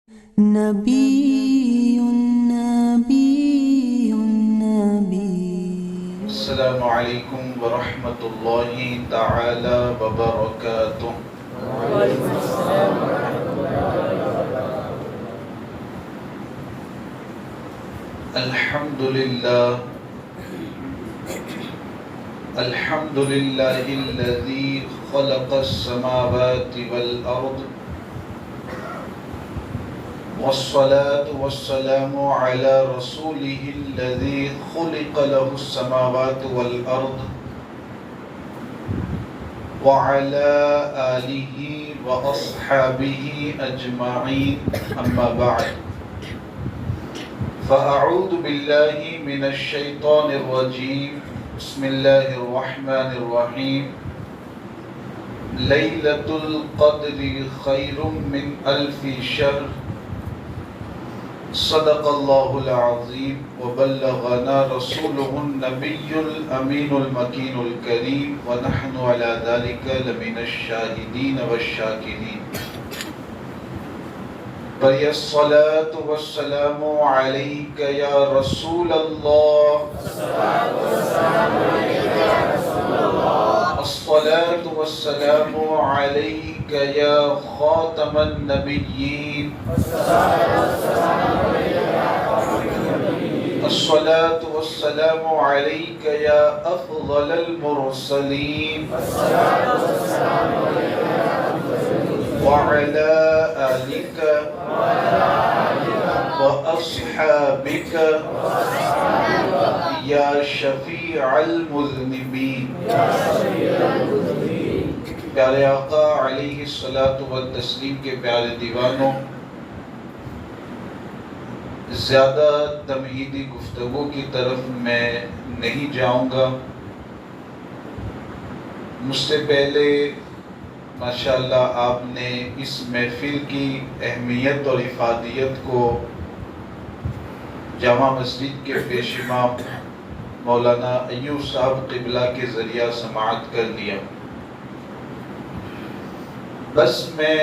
نبی نبی نبی. السلام علیکم ورحمۃ اللہ تعالی وبرکاتہ. الحمد للہ الذی خلق السماوات والارض والصلاة والسلام على رسوله الذي خلق له السماوات والأرض وعلى آله وأصحابه أجمعين. أما بعد فأعوذ بالله من الشيطان الرجيم. بسم الله الرحمن الرحيم. ليلة القدر خير من ألف شهر. صدق اللہ العظیم وبلغنا رسوله النبی الامین المکین الکریم ونحن على ذلك لمن الشاہدین والشاکرین. بری الصلاة والسلام علیک یا رسول اللہ. الصلاة والسلام علیک یا خاتم النبیین. الصلاة والسلام عليك يا أفضل المرسلين وعلى آلك وأصحابك يا شفيع المذنبين. پیارے آقا علیہ الصلاۃ والتسلیم کے پیارے دیوانوں، زیادہ تمہیدی گفتگو کی طرف میں نہیں جاؤں گا. مجھ سے پہلے ماشاءاللہ آپ نے اس محفل کی اہمیت اور افادیت کو جامع مسجد کے پیش امام مولانا ایوب صاحب قبلہ کے ذریعہ سماعت کر لیا. بس میں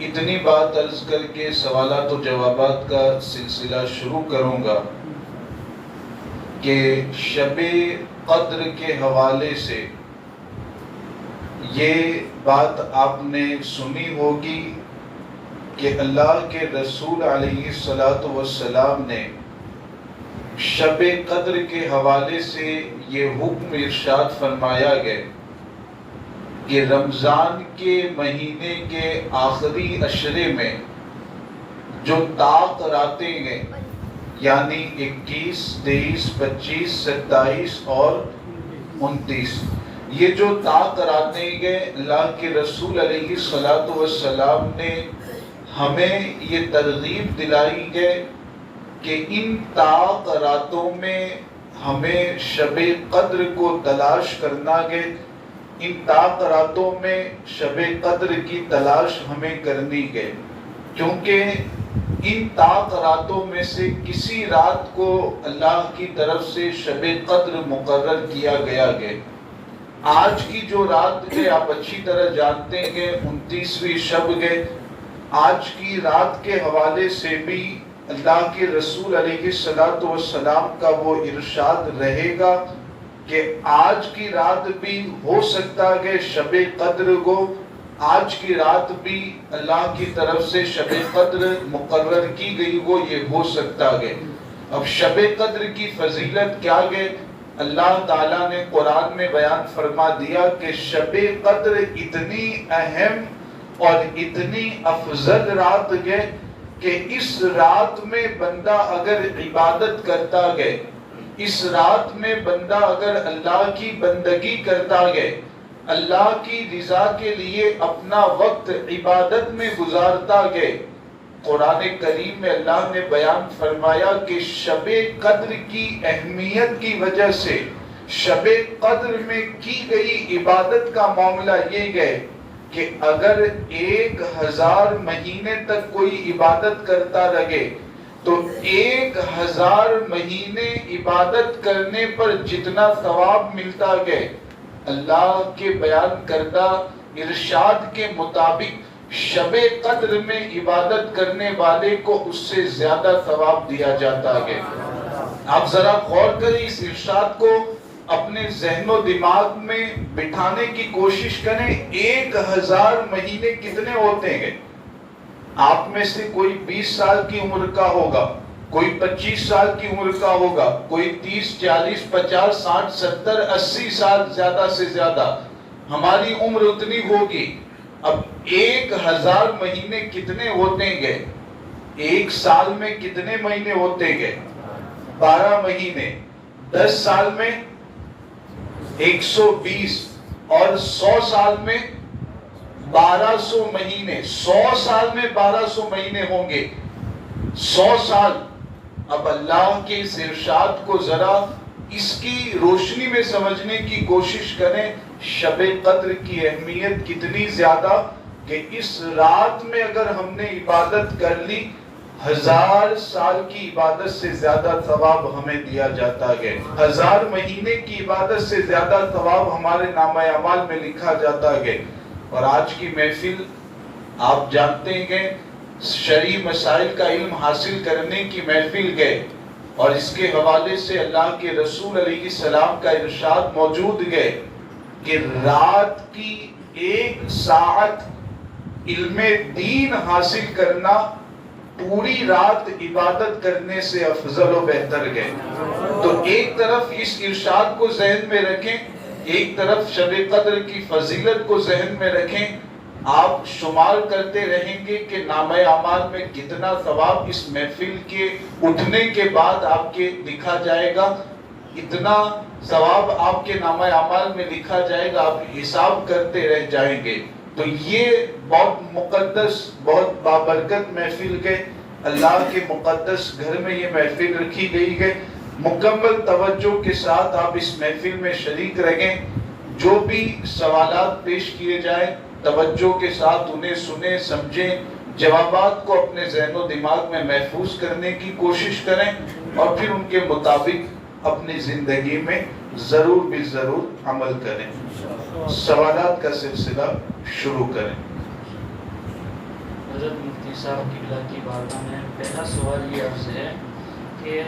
اتنی بات عرض کر کے سوالات و جوابات کا سلسلہ شروع کروں گا کہ شب قدر کے حوالے سے یہ بات آپ نے سنی ہوگی کہ اللہ کے رسول علیہ السلام نے شب قدر کے حوالے سے یہ حکم ارشاد فرمایا گیا کہ رمضان کے مہینے کے آخری عشرے میں جو طاق راتیں ہیں یعنی 21, 23, 25, 27 اور 29، یہ جو طاق راتیں ہیں اللہ کے رسول علیہ السلام نے ہمیں یہ ترغیب دلائی ہے کہ ان طاق راتوں میں ہمیں شب قدر کو تلاش کرنا ہے. ان طاق راتوں میں شب قدر کی تلاش ہمیں کرنی ہے، کیونکہ ان طاق راتوں میں سے کسی رات کو اللہ کی طرف سے شب قدر مقرر کیا گیا ہے. آج کی جو رات ہے آپ اچھی طرح جانتے ہیں 29ویں شب ہے. آج کی رات کے حوالے سے بھی اللہ کے رسول علیہ السلام کا وہ ارشاد رہے گا کہ آج کی رات بھی ہو سکتا ہے شب قدر کو، آج کی رات بھی اللہ کی طرف سے شب قدر مقرر کی گئی وہ یہ ہو سکتا ہے. اب شب قدر کی فضیلت کیا ہے؟ اللہ تعالیٰ نے قرآن میں بیان فرما دیا کہ شب قدر اتنی اہم اور اتنی افضل رات ہے کہ اس رات میں بندہ اگر عبادت کرتا ہے، اس رات میں بندہ اگر اللہ کی بندگی کرتا ہے، اللہ کی رضا کے لیے اپنا وقت عبادت میں گزارتا ہے، قرآن کریم میں اللہ نے بیان فرمایا کہ شب قدر کی اہمیت کی وجہ سے شب قدر میں کی گئی عبادت کا معاملہ یہ ہے کہ اگر 1000 مہینے تک کوئی عبادت کرتا رہے تو 1000 مہینے عبادت کرنے پر جتنا ثواب ملتا ہے اللہ کے بیان کردہ ارشاد کے مطابق شب قدر میں عبادت کرنے والے کو اس سے زیادہ ثواب دیا جاتا ہے۔ آپ ذرا غور کریں، اس ارشاد کو اپنے ذہن و دماغ میں بٹھانے کی کوشش کریں۔ 1000 مہینے کتنے ہوتے ہیں؟ آپ میں سے کوئی 20 سال کی عمر کا ہوگا، کوئی 25 سال کی عمر کا ہوگا، کوئی 30 40 50 60 70 80 سال زیادہ سے زیادہ، ہماری عمر اتنی ہوگی۔ اب 1000 مہینے کتنے ہوتے ہیں؟ ایک سال میں کتنے مہینے ہوتے ہیں؟ 12 مہینے۔ 10 سال میں 120 اور 100 سال میں 1200 مہینے۔ 100 سال میں 1200 مہینے ہوں گے۔ 100 سال۔ اب اللہ کے اس ارشاد کو ذرا اس کی روشنی میں سمجھنے کی کوشش کریں، شب قدر کی اہمیت کتنی زیادہ کہ اس رات میں اگر ہم نے عبادت کر لی، 1000 سال کی عبادت سے زیادہ ثواب ہمیں دیا جاتا ہے۔ 1000 مہینے کی عبادت سے زیادہ ثواب ہمارے نامہ اعمال میں لکھا جاتا ہے۔ اور آج کی محفل آپ جانتے ہیں شرعی مسائل کا علم حاصل کرنے کی محفل گئے، اور اس کے حوالے سے اللہ کے رسول علیہ السلام کا ارشاد موجود ہے کہ رات کی 1 ساعت علم دین حاصل کرنا پوری رات عبادت کرنے سے افضل و بہتر ہے۔ تو ایک طرف اس ارشاد کو ذہن میں رکھیں، ایک طرف شب قدر کی فضیلت کو ذہن میں رکھیں۔ آپ شمار کرتے رہیں گے کہ نامہ اعمال میں کتنا ثواب اس محفل کے اٹھنے کے بعد آپ کے لکھا جائے گا، اتنا ثواب آپ کے نامہ اعمال میں لکھا جائے گا، آپ حساب کرتے رہ جائیں گے۔ تو یہ بہت مقدس، بہت بابرکت محفل ہے۔ اللہ کے مقدس گھر میں یہ محفل رکھی گئی ہے۔ مکمل توجہ کے ساتھ آپ اس محفل میں شریک رہیں۔ جو بھی سوالات پیش کیے جائیں توجہ کے ساتھ انہیں سنیں، سمجھیں، جوابات کو اپنے ذہن و دماغ میں محفوظ کرنے کی کوشش کریں، اور پھر ان کے مطابق اپنی زندگی میں ضرور بھی ضرور عمل کریں۔ سوالات کا سلسلہ شروع کریں۔ حضرت مفتی صاحب قبلہ کی بارگاہ میں پہلا سوال یہ عرض ہے کہ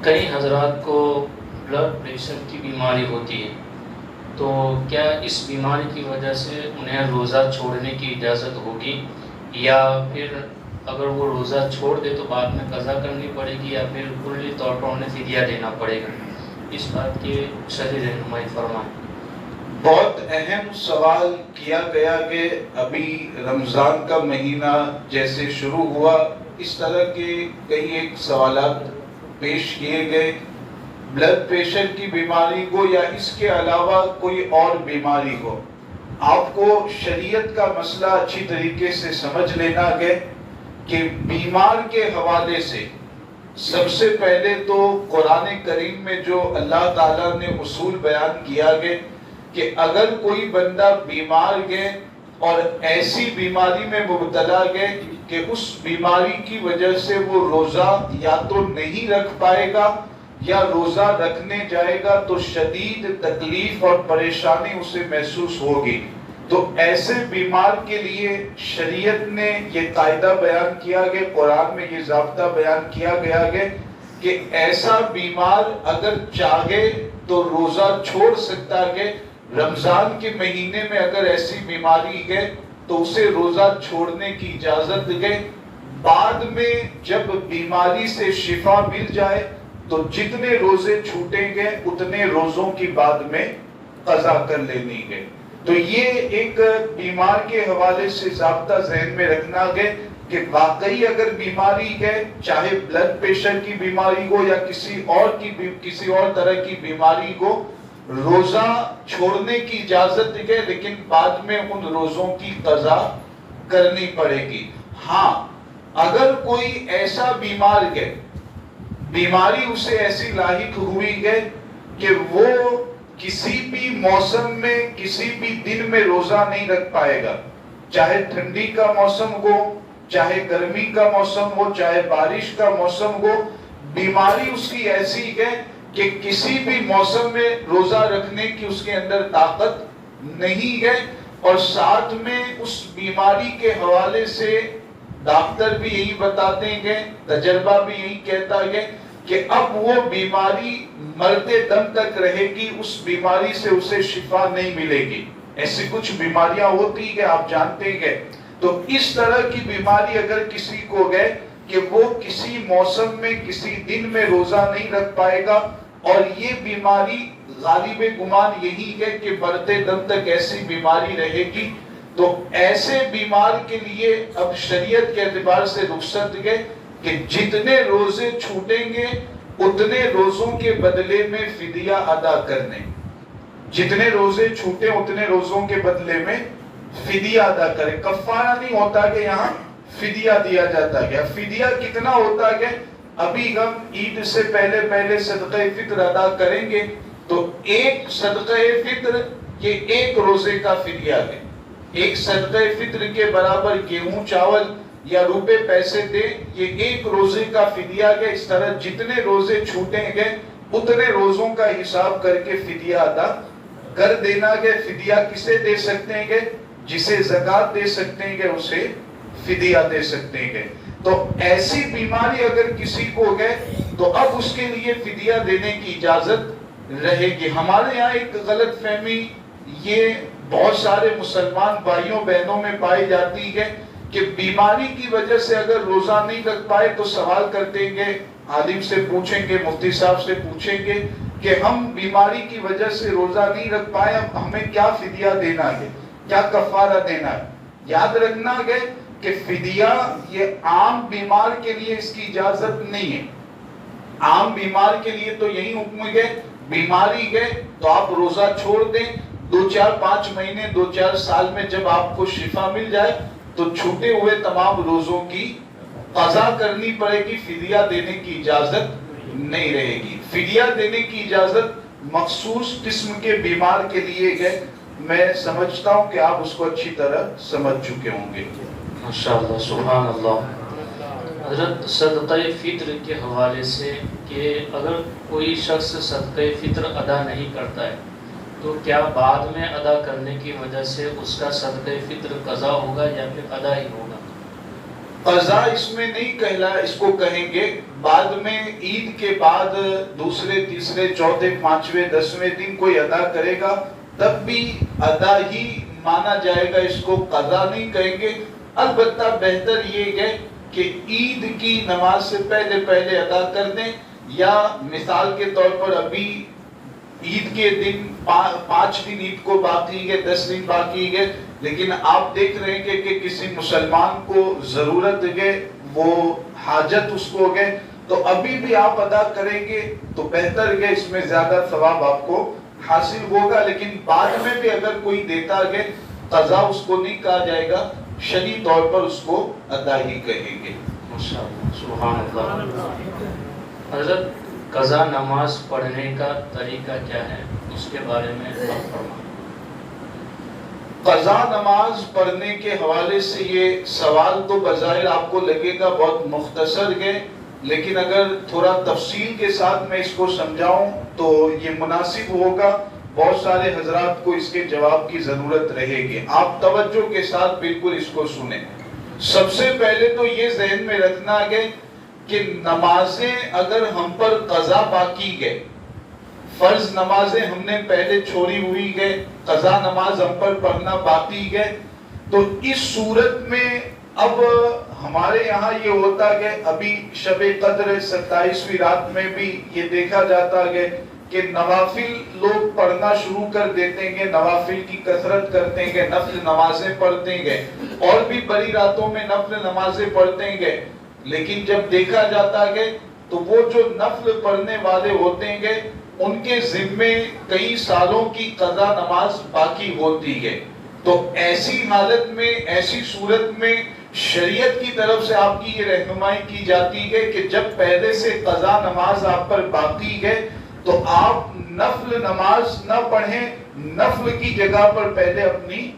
کئی حضرات کو بلڈ پریشر کی بیماری ہوتی ہے، تو کیا اس بیماری کی وجہ سے انہیں روزہ چھوڑنے کی اجازت ہوگی، یا پھر اگر وہ روزہ چھوڑ دے تو بعد میں قضا کرنی پڑے گی، یا پھر کلی طور پر انہیں فدیہ دینا پڑے گا؟ اس بات کی شرح رہنمائی فرمائیں۔ بہت اہم سوال کیا گیا کہ ابھی رمضان کا مہینہ جیسے شروع ہوا، اس طرح کے کئی ایک سوالات پیش کیے گئے۔ بلڈ پریشر کی بیماری ہو یا اس کے علاوہ کوئی اور بیماری ہو، آپ کو شریعت کا مسئلہ اچھی طریقے سے سمجھ لینا ہے کہ بیمار کے حوالے سے سب سے پہلے تو قرآن کریم میں جو اللہ تعالیٰ نے اصول بیان کیا ہے کہ اگر کوئی بندہ بیمار ہے اور ایسی بیماری میں مبتلا ہے کہ اس بیماری کی وجہ سے وہ روزہ یا تو نہیں رکھ پائے گا، یا روزہ رکھنے جائے گا تو شدید تکلیف اور پریشانی اسے محسوس ہوگی، تو ایسے بیمار کے لیے شریعت نے یہ قاعدہ بیان کیا گیا، قرآن میں یہ ضابطہ بیان کیا گیا ہے کہ ایسا بیمار اگر چاہے تو روزہ چھوڑ سکتا ہے۔ رمضان کے مہینے میں اگر ایسی بیماری ہے تو اسے روزہ چھوڑنے کی اجازت ہے۔ بعد میں جب بیماری سے شفا مل جائے تو جتنے روزے چھوٹیں گے اتنے روزوں کی بعد میں قضا کر لینی ہے۔ تو یہ ایک بیمار کے حوالے سے ضابطہ ذہن میں رکھنا ہے کہ واقعی اگر بیماری ہے، چاہے بلڈ پریشر کی بیماری ہو یا کسی اور طرح کی بیماری ہو، روزہ چھوڑنے کی اجازت ہے، لیکن بعد میں ان روزوں کی قضا کرنی پڑے گی۔ ہاں، اگر کوئی ایسا بیمار ہے، بیماری اسے ایسی لاحق ہوئی ہے کہ وہ کسی بھی موسم میں کسی بھی دن میں روزہ نہیں رکھ پائے گا، چاہے ٹھنڈی کا موسم ہو، چاہے گرمی کا موسم ہو، چاہے بارش کا موسم ہو، بیماری اس کی ایسی ہے کہ کسی بھی موسم میں روزہ رکھنے کی اس کے اندر طاقت نہیں ہے۔ اور ساتھ میں اس بیماری کے حوالے سے ڈاکٹر بھی یہی بتاتے ہیں، تجربہ بھی یہی کہتا ہے کہ اب وہ بیماری مرتے دم تک رہے گی، اس بیماری سے اسے شفا نہیں ملے گی۔ ایسی کچھ بیماریاں ہوتی ہیں آپ جانتے ہیں۔ تو اس طرح کی بیماری اگر کسی کو گئے کہ وہ کسی موسم میں کسی دن میں روزہ نہیں رکھ پائے گا، اور یہ بیماری غالب گمان یہی ہے کہ مرتے دم تک ایسی بیماری رہے گی، تو ایسے بیمار کے لیے اب شریعت کے اعتبار سے رخصت ہے کہ جتنے روزے چھوٹیں گے اتنے روزوں کے بدلے میں فدیہ ادا کرنے، جتنے روزے چھوٹے اتنے روزوں کے بدلے میں فدیہ ادا کرے۔ کفارہ نہیں ہوتا کہ یہاں فدیہ دیا جاتا ہے۔ فدیہ کتنا ہوتا ہے؟ ابھی ہم عید سے پہلے صدقہ فطر ادا کریں گے تو ایک صدقہ فطر یہ ایک روزے کا فدیہ ہے۔ ایک صدقہ فطر کے برابر گیہوں چاول یا روپے پیسے دے، یہ ایک روزے کا فدیہ ہے۔ اس طرح جتنے روزے چھوٹیں گے اتنے روزوں کا حساب کر کے فدیہ ادا کر دینا ہے۔ فدیہ کسے دے سکتے ہیں؟ جسے زکوٰۃ دے سکتے ہیں اسے فدیہ دے سکتے ہیں۔ تو ایسی بیماری اگر کسی کو گئے تو اب اس کے لیے فدیہ دینے کی اجازت رہے گی۔ ہمارے یہاں ایک غلط فہمی یہ بہت سارے مسلمان بھائیوں بہنوں میں پائی جاتی ہے کہ بیماری کی وجہ سے اگر روزہ نہیں رکھ پائے تو سوال کرتے ہیں، عالم سے پوچھیں گے، مفتی صاحب سے پوچھیں گے کہ ہم بیماری کی وجہ سے روزہ نہیں رکھ پائے، اب ہمیں کیا فدیہ دینا ہے، کیا کفارہ دینا ہے۔ یاد رکھنا ہے کہ فدیہ یہ عام بیمار کے لیے اس کی اجازت نہیں ہے۔ عام بیمار کے لیے تو یہی حکم ہے، بیماری ہے تو آپ روزہ چھوڑ دیں، 2-4-5 مہینے 2-4 سال میں جب آپ کو شفا مل جائے تو چھوٹے ہوئے تمام روزوں کی قضا کرنی پڑے گی، فدیہ دینے کی اجازت نہیں رہے گی۔ فدیہ دینے کی اجازت مخصوص قسم کے بیمار کے لیے ہے۔ میں سمجھتا ہوں کہ آپ اس کو اچھی طرح سمجھ چکے ہوں گے۔ ماشاءاللہ، سبحان اللہ۔ حضرت صدقہ فطر کے حوالے سے کہ اگر کوئی شخص صدقہ فطر ادا نہیں کرتا ہے تو کیا بعد میں ادا کرنے کی وجہ سے اس کا صدقہ فطر قضا ہوگا یا پھر ادا ہی ہوگا؟ قضا اس میں نہیں کہلا، اس کو کہیں گے بعد میں عید کے بعد دوسرے تیسرے چوتھے پانچویں 10ویں دن کوئی ادا کرے گا تب بھی ادا ہی مانا جائے گا، اس کو قضا نہیں کہیں گے۔ البتہ بہتر یہ ہے کہ عید کی نماز سے پہلے ادا کر دیں، یا مثال کے طور پر ابھی عید کے دن 5 دن عید کو باقی ہے، 10 دن باقی ہے، لیکن آپ دیکھ رہے ہیں کہ کسی مسلمان کو ضرورت ہے، وہ حاجت اس کو ہے، تو ابھی بھی آپ ادا کریں گے تو بہتر ہے، اس میں زیادہ ثواب آپ کو حاصل ہوگا۔ لیکن بعد میں بھی اگر کوئی دیتا ہے قضا اس کو نہیں کہا جائے گا، شرعی طور پر اس کو ادا ہی کہیں گے۔ ماشاءاللہ، سبحان اللہ۔ حضرت قضا نماز پڑھنے کا طریقہ کیا ہے، اس کے بارے میں آپ فرمائیں۔ قضا نماز پڑھنے کے حوالے سے یہ سوال تو بظاہر آپ کو لگے گا بہت مختصر ہے، لیکن اگر تھوڑا تفصیل کے ساتھ میں اس کو سمجھاؤں تو یہ مناسب ہوگا، بہت سارے حضرات کو اس کے جواب کی ضرورت رہے گی۔ آپ توجہ کے ساتھ بالکل اس کو سنیں۔ سب سے پہلے تو یہ ذہن میں رکھنا ہے کہ نمازیں اگر ہم پر قضا باقی ہے، فرض نمازیں ہم نے پہلے چھوڑی ہوئی ہے، قضا نماز ہم پر پڑھنا باقی ہے، تو اس صورت میں اب ہمارے یہاں یہ ہوتا ہے ابھی شب قدر 27ویں رات میں بھی یہ دیکھا جاتا ہے کہ نوافل لوگ پڑھنا شروع کر دیتے ہیں، نوافل کی کثرت کرتے ہیں، نفل نمازیں پڑھتے ہیں، اور بھی بڑی راتوں میں نفل نمازیں پڑھتے ہیں، لیکن جب دیکھا جاتا ہے تو وہ جو نفل پڑھنے والے ہوتے ہیں ان کے ذمے کئی سالوں کی قضا نماز باقی ہوتی ہے۔ تو ایسی حالت میں، ایسی صورت میں شریعت کی طرف سے آپ کی یہ رہنمائی کی جاتی ہے کہ جب پہلے سے قضا نماز آپ پر باقی ہے تو آپ نفل نماز نہ پڑھیں، نفل کی جگہ پر پہلے اپنی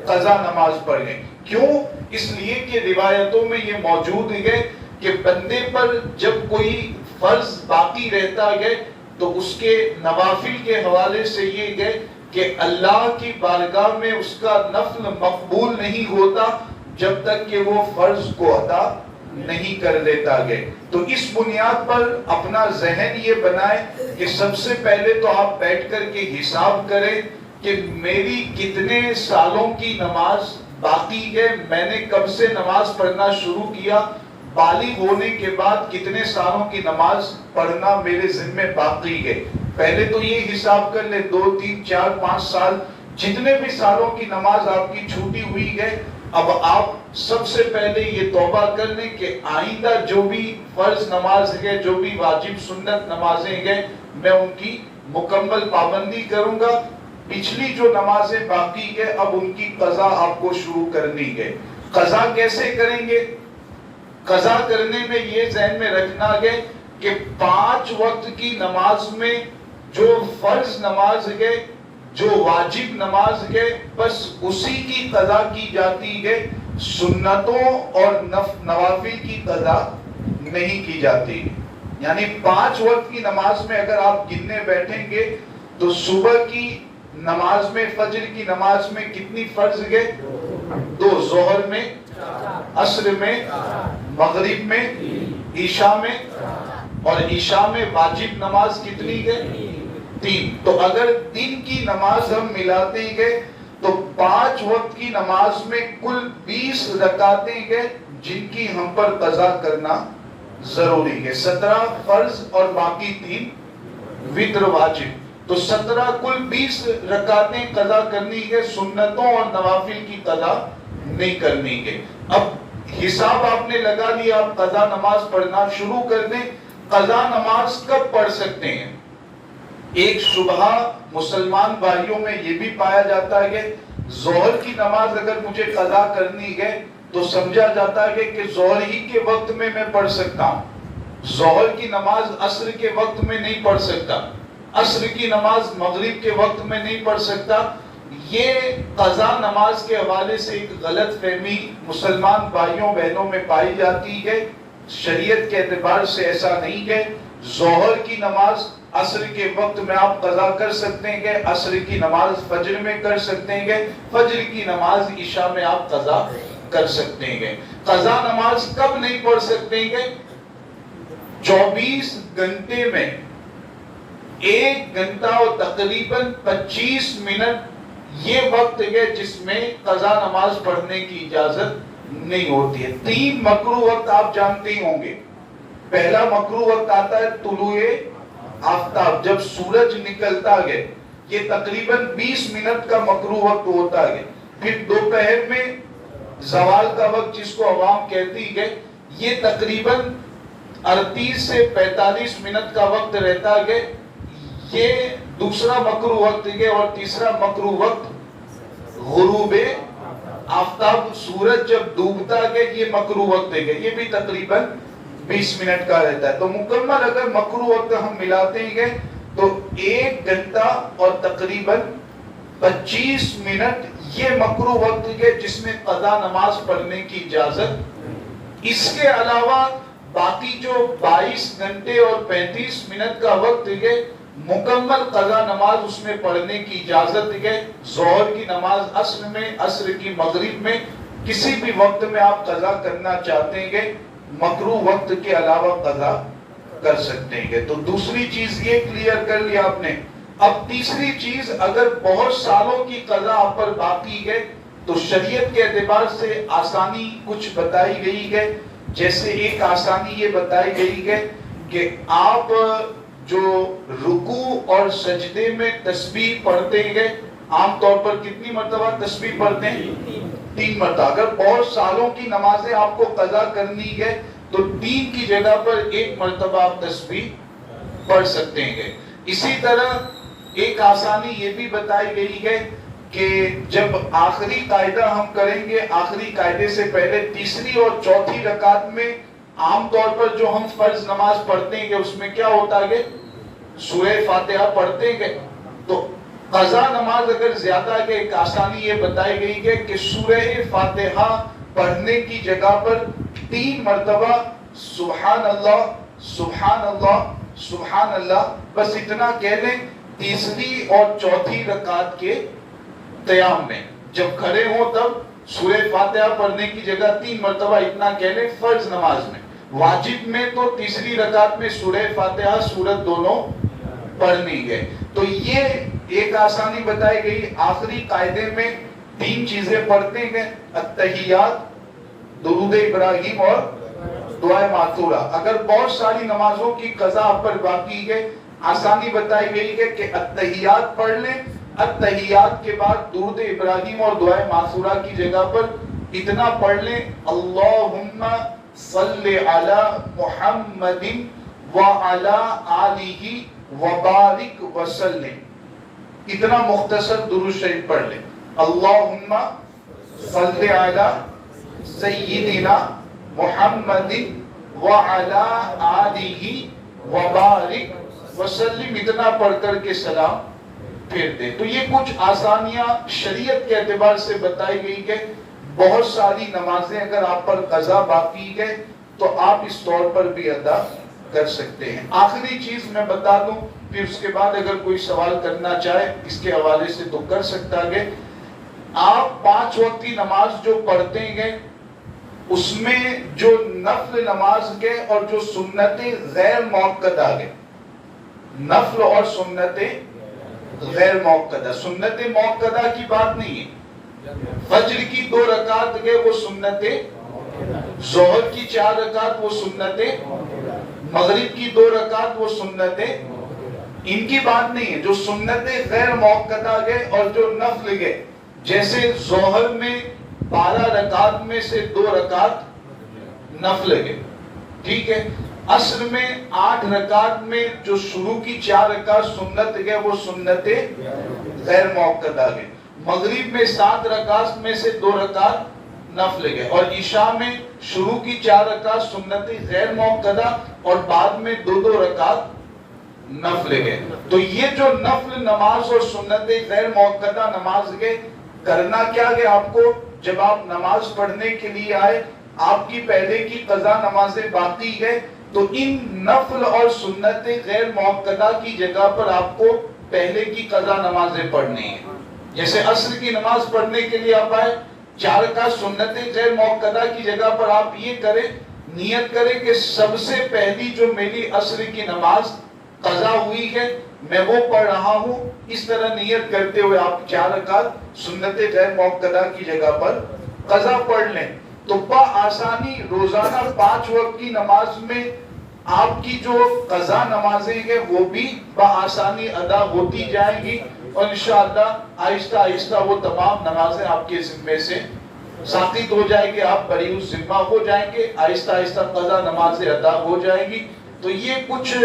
قضا نماز پڑھیں۔ کیوں؟ اس لیے کہ روایتوں میں یہ موجود ہے کہ بندے پر جب کوئی فرض باقی رہتا ہے تو اس کے نوافل کے حوالے سے یہ ہے کہ اللہ کی بارگاہ میں اس کا نفل مقبول نہیں ہوتا جب تک کہ وہ فرض کو ادا نہیں کر لیتا ہے. تو اس بنیاد پر اپنا ذہن یہ بنائے کہ سب سے پہلے تو آپ بیٹھ کر کے حساب کریں کہ میری کتنے سالوں کی نماز باقی ہے، میں نے کب سے نماز پڑھنا شروع کیا، بالغ ہونے کے بعد کتنے سالوں کی نماز پڑھنا میرے ذمہ باقی ہے. پہلے تو یہ حساب کر لیں 2 3 4 5 سال جتنے بھی سالوں کی نماز آپ کی چھوٹی ہوئی ہے. اب آپ سب سے پہلے یہ توبہ کر لیں کہ آئندہ جو بھی فرض نماز ہے، جو بھی واجب سنت نمازیں ہیں، میں ان کی مکمل پابندی کروں گا. پچھلی جو نمازیں باقی ہے اب ان کی قضا آپ کو شروع کرنی ہے. قضا کیسے کریں گے؟ قضا کرنے میں یہ ذہن میں رکھنا ہے کہ 5 وقت کی نماز میں جو فرض نماز ہے، جو واجب نماز ہے، بس اسی کی قضا کی جاتی ہے. سنتوں اور نوافل کی قضا نہیں کی جاتی. یعنی 5 وقت کی نماز میں اگر آپ گننے بیٹھیں گے تو صبح کی نماز میں، فجر کی نماز میں کتنی فرض ہے؟ 2. ظہر میں، عصر میں، مغرب میں، عشاء میں، اور عشاء میں واجب نماز کتنی ہے؟ 3. تو اگر دن کی نماز ہم ملاتے ہیں تو 5 وقت کی نماز میں کل 20 رکعتیں ہیں جن کی ہم پر قضا کرنا ضروری ہے. 17 فرض اور باقی 3 وتر واجب. تو 17 کل 20 رکعتیں قضا کرنی ہے، سنتوں اور نوافل کی قضا نہیں کرنی ہے. اب حساب آپ نے لگا لیا، آپ قضا نماز پڑھنا شروع کر دیں. قضا نماز کب پڑھ سکتے ہیں؟ ایک شبہہ مسلمان بھائیوں میں یہ بھی پایا جاتا ہے کہ ظہر کی نماز اگر مجھے قضا کرنی ہے تو سمجھا جاتا ہے کہ ظہر ہی کے وقت میں پڑھ سکتا ہوں، ظہر کی نماز عصر کے وقت میں نہیں پڑھ سکتا، عصر کی نماز مغرب کے وقت میں نہیں پڑھ سکتا. یہ قضا نماز کے حوالے سے ایک غلط فہمی مسلمان بھائیوں بہنوں میں پائی جاتی ہے. شریعت کے اعتبار سے ایسا نہیں ہے. ظہر کی نماز عصر کے وقت میں آپ قضا کر سکتے ہیں، عصر کی نماز فجر میں کر سکتے ہیں، فجر کی نماز عشاء میں آپ قضا کر سکتے ہیں. قضا نماز کب نہیں پڑھ سکتے ہیں؟ 24 گھنٹے میں 1 گھنٹہ اور تقریباً 25 منٹ یہ وقت ہے جس میں قضا نماز پڑھنے کی اجازت نہیں ہوتی ہے. 3 مکروہ وقت آپ جانتے ہی ہوں گے. پہلا مکروہ وقت آتا ہے طلوع آفتاب، جب سورج نکلتا ہے، یہ تقریباً 20 منٹ کا مکروہ وقت ہوتا ہے. پھر دوپہر میں زوال کا وقت جس کو عوام کہتی ہے، یہ تقریباً 38 سے 45 منٹ کا وقت رہتا ہے. یہ دوسرا مکروہ وقت ہے. اور تیسرا مکروہ وقت غروب آفتاب، سورج جب ڈوبتا ہے، یہ مکروہ وقت ہے. یہ بھی تقریباً 20 منٹ کا رہتا ہے. تو مکمل اگر مکروہ وقت ہم ملاتے ہیں تو 1 گھنٹہ اور تقریباً 25 منٹ یہ مکروہ وقت ہے جس میں قضا نماز پڑھنے کی اجازت. اس کے علاوہ باقی جو 22 گھنٹے اور 35 منٹ کا وقت ہے، مکمل قضا نماز اس میں پڑھنے کی اجازت ہے. ظہر کی نماز عصر میں، عصر کی مغرب میں، کسی بھی وقت میں آپ قضا کرنا چاہتے ہیں، مکروہ وقت کے علاوہ قضا کر سکتے ہیں. تو دوسری چیز یہ کلیئر کر لیا آپ نے. اب تیسری چیز، اگر بہت سالوں کی قضا آپ پر باقی ہے تو شریعت کے اعتبار سے آسانی کچھ بتائی گئی ہے. جیسے ایک آسانی یہ بتائی گئی ہے کہ آپ جو رکوع اور سجدے میں تسبیح پڑھتے ہیں، عام طور پر کتنی مرتبہ تسبیح پڑھتے ہیں؟ 3 مرتبہ. اگر بہت سالوں کی نمازیں آپ کو قضا کرنی ہے تو 3 کی جگہ پر 1 مرتبہ آپ تسبیح پڑھ سکتے ہیں. اسی طرح ایک آسانی یہ بھی بتائی گئی ہے کہ جب آخری قاعدہ ہم کریں گے، آخری قاعدے سے پہلے تیسری اور چوتھی رکعت میں عام طور پر جو ہم فرض نماز پڑھتے ہیں اس میں کیا ہوتا ہے؟ سورہ فاتحہ پڑھتے ہیں. تو قضا نماز اگر زیادہ ہے، ایک آسانی یہ بتائی گئی ہے کہ سورہ فاتحہ پڑھنے کی جگہ پر 3 مرتبہ سبحان اللہ سبحان اللہ سبحان اللہ، بس اتنا کہہ لیں تیسری اور چوتھی رکعت کے قیام میں، جب کھڑے ہوں تب سورہ فاتحہ پڑھنے کی جگہ 3 مرتبہ اتنا کہہ لیں فرض نماز میں۔ واجب میں تو تیسری رکعت میں سورہ فاتحہ سورت دونوں پڑھنی ہے۔ تو یہ ایک آسانی بتائی گئی۔ آخری قاعدے میں 3 چیزیں پڑھتے ہیں، التحیات، درود ابراہیم اور دعائے معثورہ۔ اگر بہت ساری نمازوں کی قضا آپ پر باقی ہے، آسانی بتائی گئی ہے کہ التحیات پڑھ لیں، التحیات کے بعد درود ابراہیم اور دعائے معثورہ کی جگہ پر اتنا پڑھ لیں، اللہم صلی علی محمد وعلی آلہ وبارک وسلم، اتنا مختصر درود شریف پڑھ لیں، اللہم صلی علی سیدنا محمد وعلی آلہ وبارک وسلم، اتنا پڑھ کر کے سلام پھیر دیں۔ تو یہ کچھ آسانیاں شریعت کے اعتبار سے بتائی گئی کہ بہت ساری نمازیں اگر آپ پر قضا باقی ہے تو آپ اس طور پر بھی ادا کر سکتے ہیں۔ آخری چیز میں بتا دوں، پھر اس کے بعد اگر کوئی سوال کرنا چاہے اس کے حوالے سے تو کر سکتا ہے۔ آپ 5 وقتی نماز جو پڑھتے ہیں اس میں جو نفل نماز کے اور جو سنتیں غیر موقدہ ہے، نفل اور سنتیں غیر موقدہ، سنت موقدہ کی بات نہیں ہے، فجر کی 2 رکعت ہے وہ سنتیں، ظہر کی 4 رکعت وہ سنتیں، مغرب کی 2 رکعت وہ سنتیں، ان کی بات نہیں ہے۔ جو سنتیں غیر موقدہ ہے اور جو نفل ہے، جیسے ظہر میں 12 رکعت میں سے 2 رکعت نفل ہے، ٹھیک ہے۔ عصر میں 8 رکعت میں جو شروع کی 4 رکعت سنت ہے وہ سنتیں غیر موقدہ ہے۔ مغرب میں 7 رکعت میں سے 2 رکعت نفل ہے، اور عشاء میں شروع کی 4 رکعت سنتیں غیر موقدہ اور بعد میں 2 رکعت نفل ہے۔ تو یہ جو نفل نماز اور سنتیں غیر موقدہ نماز ہے، کرنا کیا ہے آپ کو؟ جب آپ نماز پڑھنے کے لیے آئے، آپ کی پہلے کی قضا نمازیں باقی ہے، تو ان نفل اور سنتیں غیر موقدہ کی جگہ پر آپ کو پہلے کی قضا نمازیں پڑھنی ہیں۔ جیسے عصر کی نماز پڑھنے کے لیے آپ آئے، 4 رکعت سنتیں غیر موقدہ کی جگہ پر آپ یہ کریں، نیت کریں کہ سب سے پہلی جو میری عصر کی نماز قضا ہوئی ہے میں وہ پڑھ رہا ہوں، اس طرح نیت کرتے ہوئے آپ 4 رکعت سنتیں غیر موقدہ کی جگہ پر قضا پڑھ لیں۔ تو آسانی روزانہ 5 وقت کی نماز میں آپ کی جو قضا نمازیں ہیں وہ بھی بآسانی ادا ہوتی جائیں گی، اور انشاءاللہ آہستہ آہستہ وہ تمام نمازیں آپ کے ذمے سے ساقط ہو جائیں گے، آپ بری الذمہ ہو جائیں گے، آہستہ آہستہ قضا نمازیں ادا ہو جائیں گی۔ تو یہ کچھ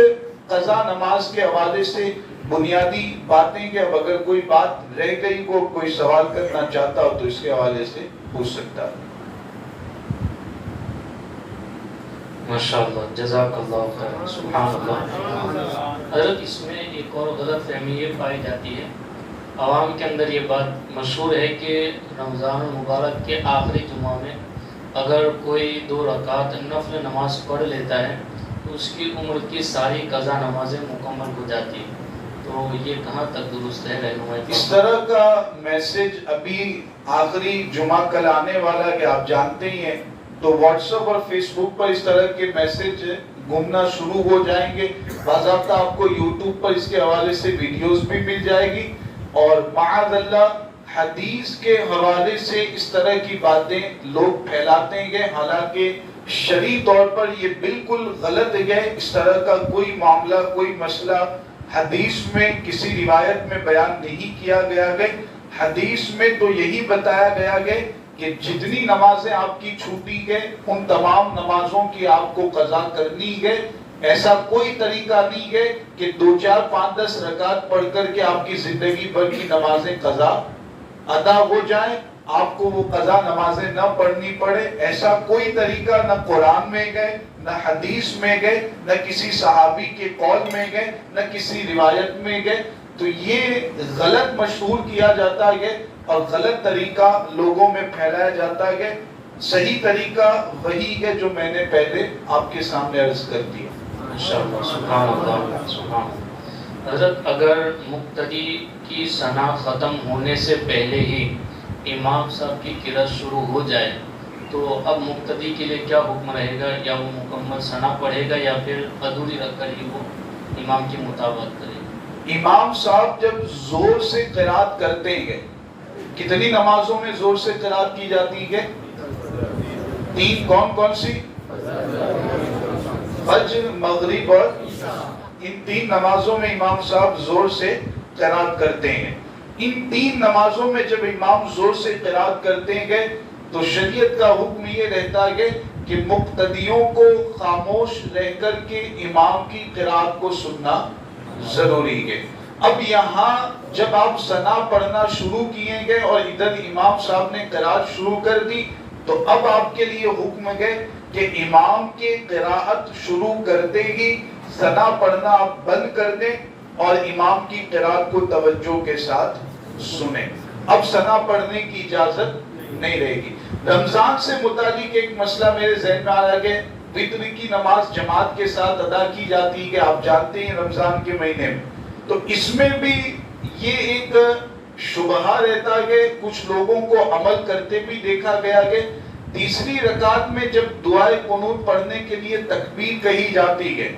قضا نماز کے حوالے سے بنیادی باتیں کہ اب اگر کوئی بات رہ گئی کو کوئی سوال کرنا چاہتا ہو تو اس کے حوالے سے پوچھ سکتا ہے۔ ماشاءاللہ، جزاک اللہ خیر، سبحان اللہ۔ حضرت اس میں ایک اور غلط فہمی یہ پائی جاتی ہے، عوام کے اندر یہ بات مشہور ہے کہ رمضان المبارک کے آخری جمعہ میں اگر کوئی 2 رکعت نفل نماز پڑھ لیتا ہے تو اس کی عمر کی ساری قضا نمازیں مکمل ہو جاتی ہیں، تو یہ کہاں تک درست ہے رہنمائی؟ اس طرح کا میسج ابھی آخری جمعہ کل آنے والا کہ آپ جانتے ہی ہیں، تو واٹس ایپ اور فیس بک پر اس طرح کے میسج گھومنا شروع ہو جائیں گے۔ باضابطہ آپ کو یوٹیوب پر اس کے حوالے سے ویڈیوز بھی مل جائے گی، اور معاذ اللہ حدیث کے حوالے سے اس طرح کی باتیں لوگ پھیلاتے ہیں، حالانکہ شرعی طور پر یہ بالکل غلط ہے۔ اس طرح کا کوئی معاملہ، کوئی مسئلہ حدیث میں کسی روایت میں بیان نہیں کیا گیا ہے۔ حدیث میں تو یہی بتایا گیا ہے کہ جتنی نمازیں آپ کی چھوٹی ہے ان تمام نمازوں کی آپ کو قضا کرنی ہے۔ ایسا کوئی طریقہ نہیں ہے کہ 2 4 5 10 رکعت پڑھ کر کے آپ کی زندگی بھر کی نمازیں قضا ادا ہو جائیں، آپ کو وہ قضا نمازیں نہ پڑھنی پڑے، ایسا کوئی طریقہ نہ قرآن میں گئے، نہ حدیث میں گئے، نہ کسی صحابی کے قول میں گئے، نہ کسی روایت میں گئے۔ تو یہ غلط مشہور کیا جاتا ہے اور غلط طریقہ لوگوں میں پھیلایا جاتا ہے. صحیح طریقہ وہی ہے جو میں نے پہلے آپ کے سامنے عرض کر دیا. ماشاءاللہ، سبحان اللہ، سبحان اللہ. حضرت اگر مقتدی کی ثنا ختم ہونے سے پہلے ہی امام صاحب کی قرأت شروع ہو جائے تو اب مقتدی کے لیے کیا حکم رہے گا؟ یا وہ مکمل ثنا پڑھے گا یا پھر ادھوری رکھ کر ہی وہ امام کی مطابقت کرے گا؟ امام صاحب جب زور سے قرأت کرتے ہیں، کتنی نمازوں میں زور سے قرأت کی جاتی ہے؟ 3. کون سی؟ فجر، مغرب اور ان 3 نمازوں میں امام صاحب زور سے قرأت کرتے ہیں. ان 3 نمازوں میں جب امام زور سے قرأت کرتے ہیں تو شریعت کا حکم یہ رہتا ہے کہ مقتدیوں کو خاموش رہ کر کے امام کی قرأت کو سننا ضروری ہے. اب یہاں جب آپ ثنا پڑھنا شروع کیے گئے اور ادھر امام صاحب نے قرأت شروع کر دی تو اب آپ کے لیے حکم ہے کہ امام کے قرأت شروع کرتے ہی ثنا پڑھنا آپ بند کر دیں اور امام کی قرأت کو توجہ کے ساتھ سنیں. اب ثنا پڑھنے کی اجازت نہیں رہے گی. رمضان سے متعلق ایک مسئلہ میرے ذہن میں آیا کہ وتر کی نماز جماعت کے ساتھ ادا کی جاتی ہے، آپ جانتے ہیں رمضان کے مہینے میں، تو اس میں بھی یہ ایک شبہہ رہتا ہے. کچھ لوگوں کو عمل کرتے بھی دیکھا گیا کہ تیسری رکعت میں جب دعائے قنوت پڑھنے کے لیے تکبیر کہی جاتی ہے،